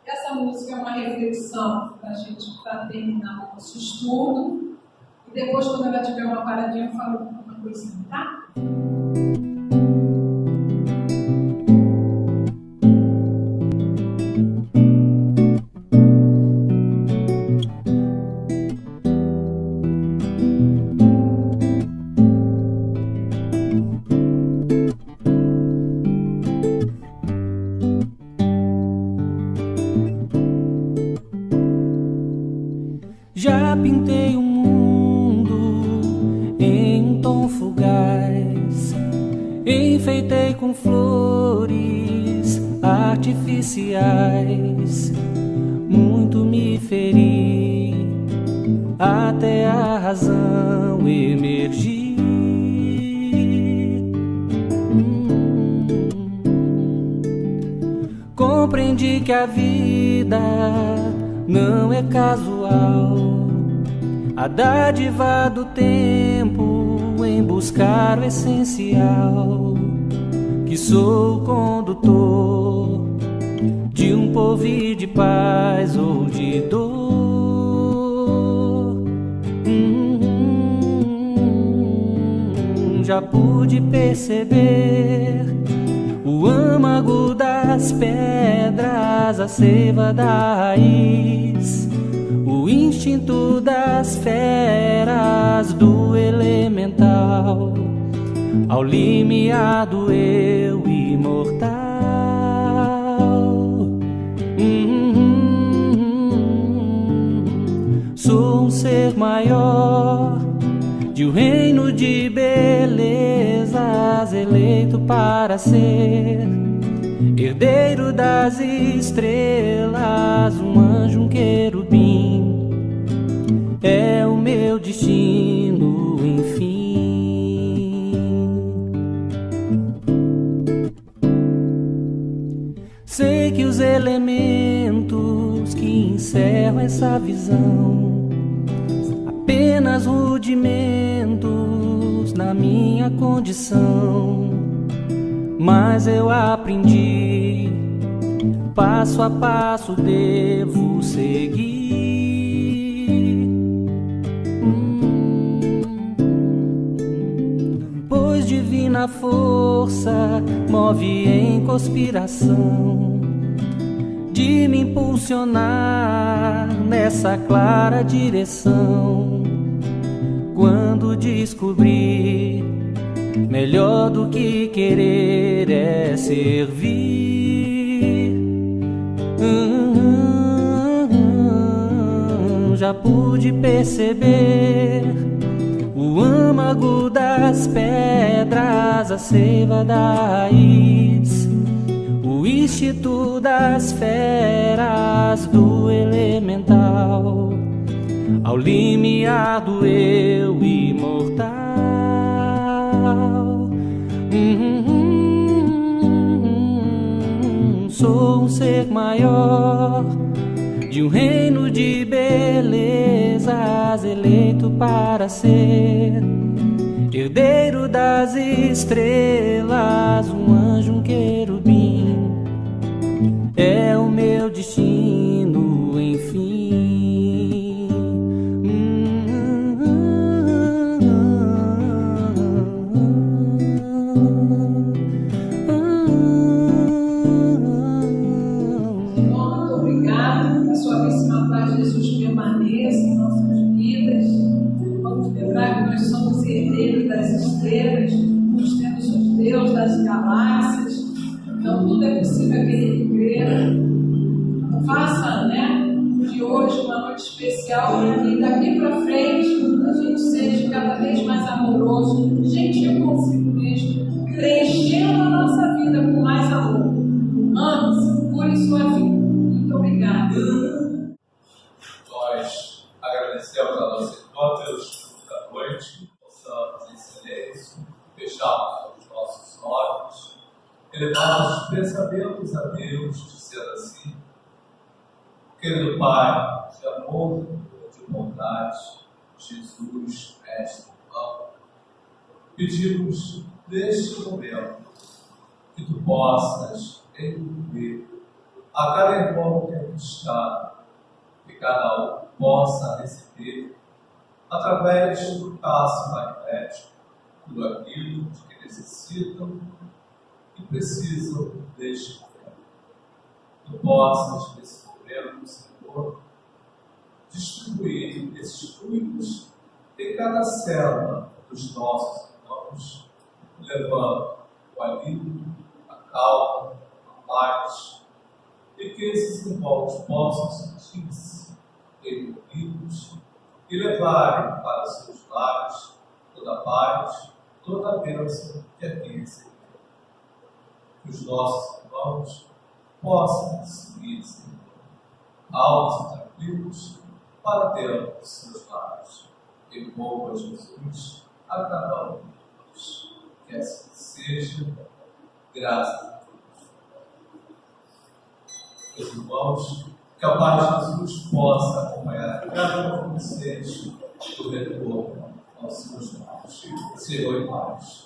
Essa música é uma reflexão para a gente, para terminar o nosso estudo. E depois, quando ela tiver uma paradinha, eu falo uma coisinha, tá? artificiais, muito me feri, até a razão emergir. Compreendi que a vida não é casual, a dádiva do tempo em buscar o essencial, que sou o condutor de um porvir de paz ou de dor. Já pude perceber o âmago das pedras, a seiva da raiz, o instinto das feras do elemental, ao limiar do eu imortal. Sou um ser maior de um reino de belezas, eleito para ser herdeiro das estrelas, um anjo, um querubim, é o meu destino, enfim. Sei que os elementos que encerram essa visão apenas rudimentos na minha condição, mas eu aprendi, passo a passo devo seguir. Pois divina força move em conspiração de me impulsionar nessa clara direção. Quando descobri, melhor do que querer é servir. Já pude perceber o âmago das pedras, a seiva da raiz, o instinto das feras do elemental, ao limiar do eu imortal. Sou um ser maior de um reino de belezas, eleito para ser herdeiro das estrelas, um anjo, um querubim, é o meu destino, enfim. Muito obrigado. Que a sua bênção, paz de Jesus permaneça em nossas vidas. Vamos lembrar que nós somos herdeiros das estrelas, nós temos os Deus das galáxias. Então, tudo é possível aquele que crê. Faça, de hoje uma noite especial e daqui para frente a gente seja cada vez mais amoroso, gentil consigo mesmo, crescendo a nossa vida com mais amor. Ame-se, cure sua vida. Muito obrigada. Nós agradecemos a nossa irmã pelo estudo da noite, possamos em silêncio fecharmos os nossos olhos, elevarmos os pensamentos a Deus, dizendo assim: querido Pai de amor, de bondade, Jesus, Mestre, amo, pedimos neste momento que Tu possas envolver a cada irmão que aqui está, que cada um possa receber através do passe magnético tudo aquilo que necessitam e precisam deste momento. Tu possas, nesse momento, Senhor, distribuir esses fluidos em cada célula dos nossos irmãos, levando o alívio, a calma, a paz, e que esses irmãos possam sentir-se envolvidos e levarem para seus lares toda a paz, toda a bênção que aqui recebemos. Que os nossos irmãos possam seguir, Senhor, altos e tranquilos, para ter os seus lares. Envolva Jesus a cada um de nós. Que assim seja, graças a Deus. Meus irmãos, que a paz de Jesus possa acompanhar cada um de vocês do retorno aos seus lares. Senhor e paz.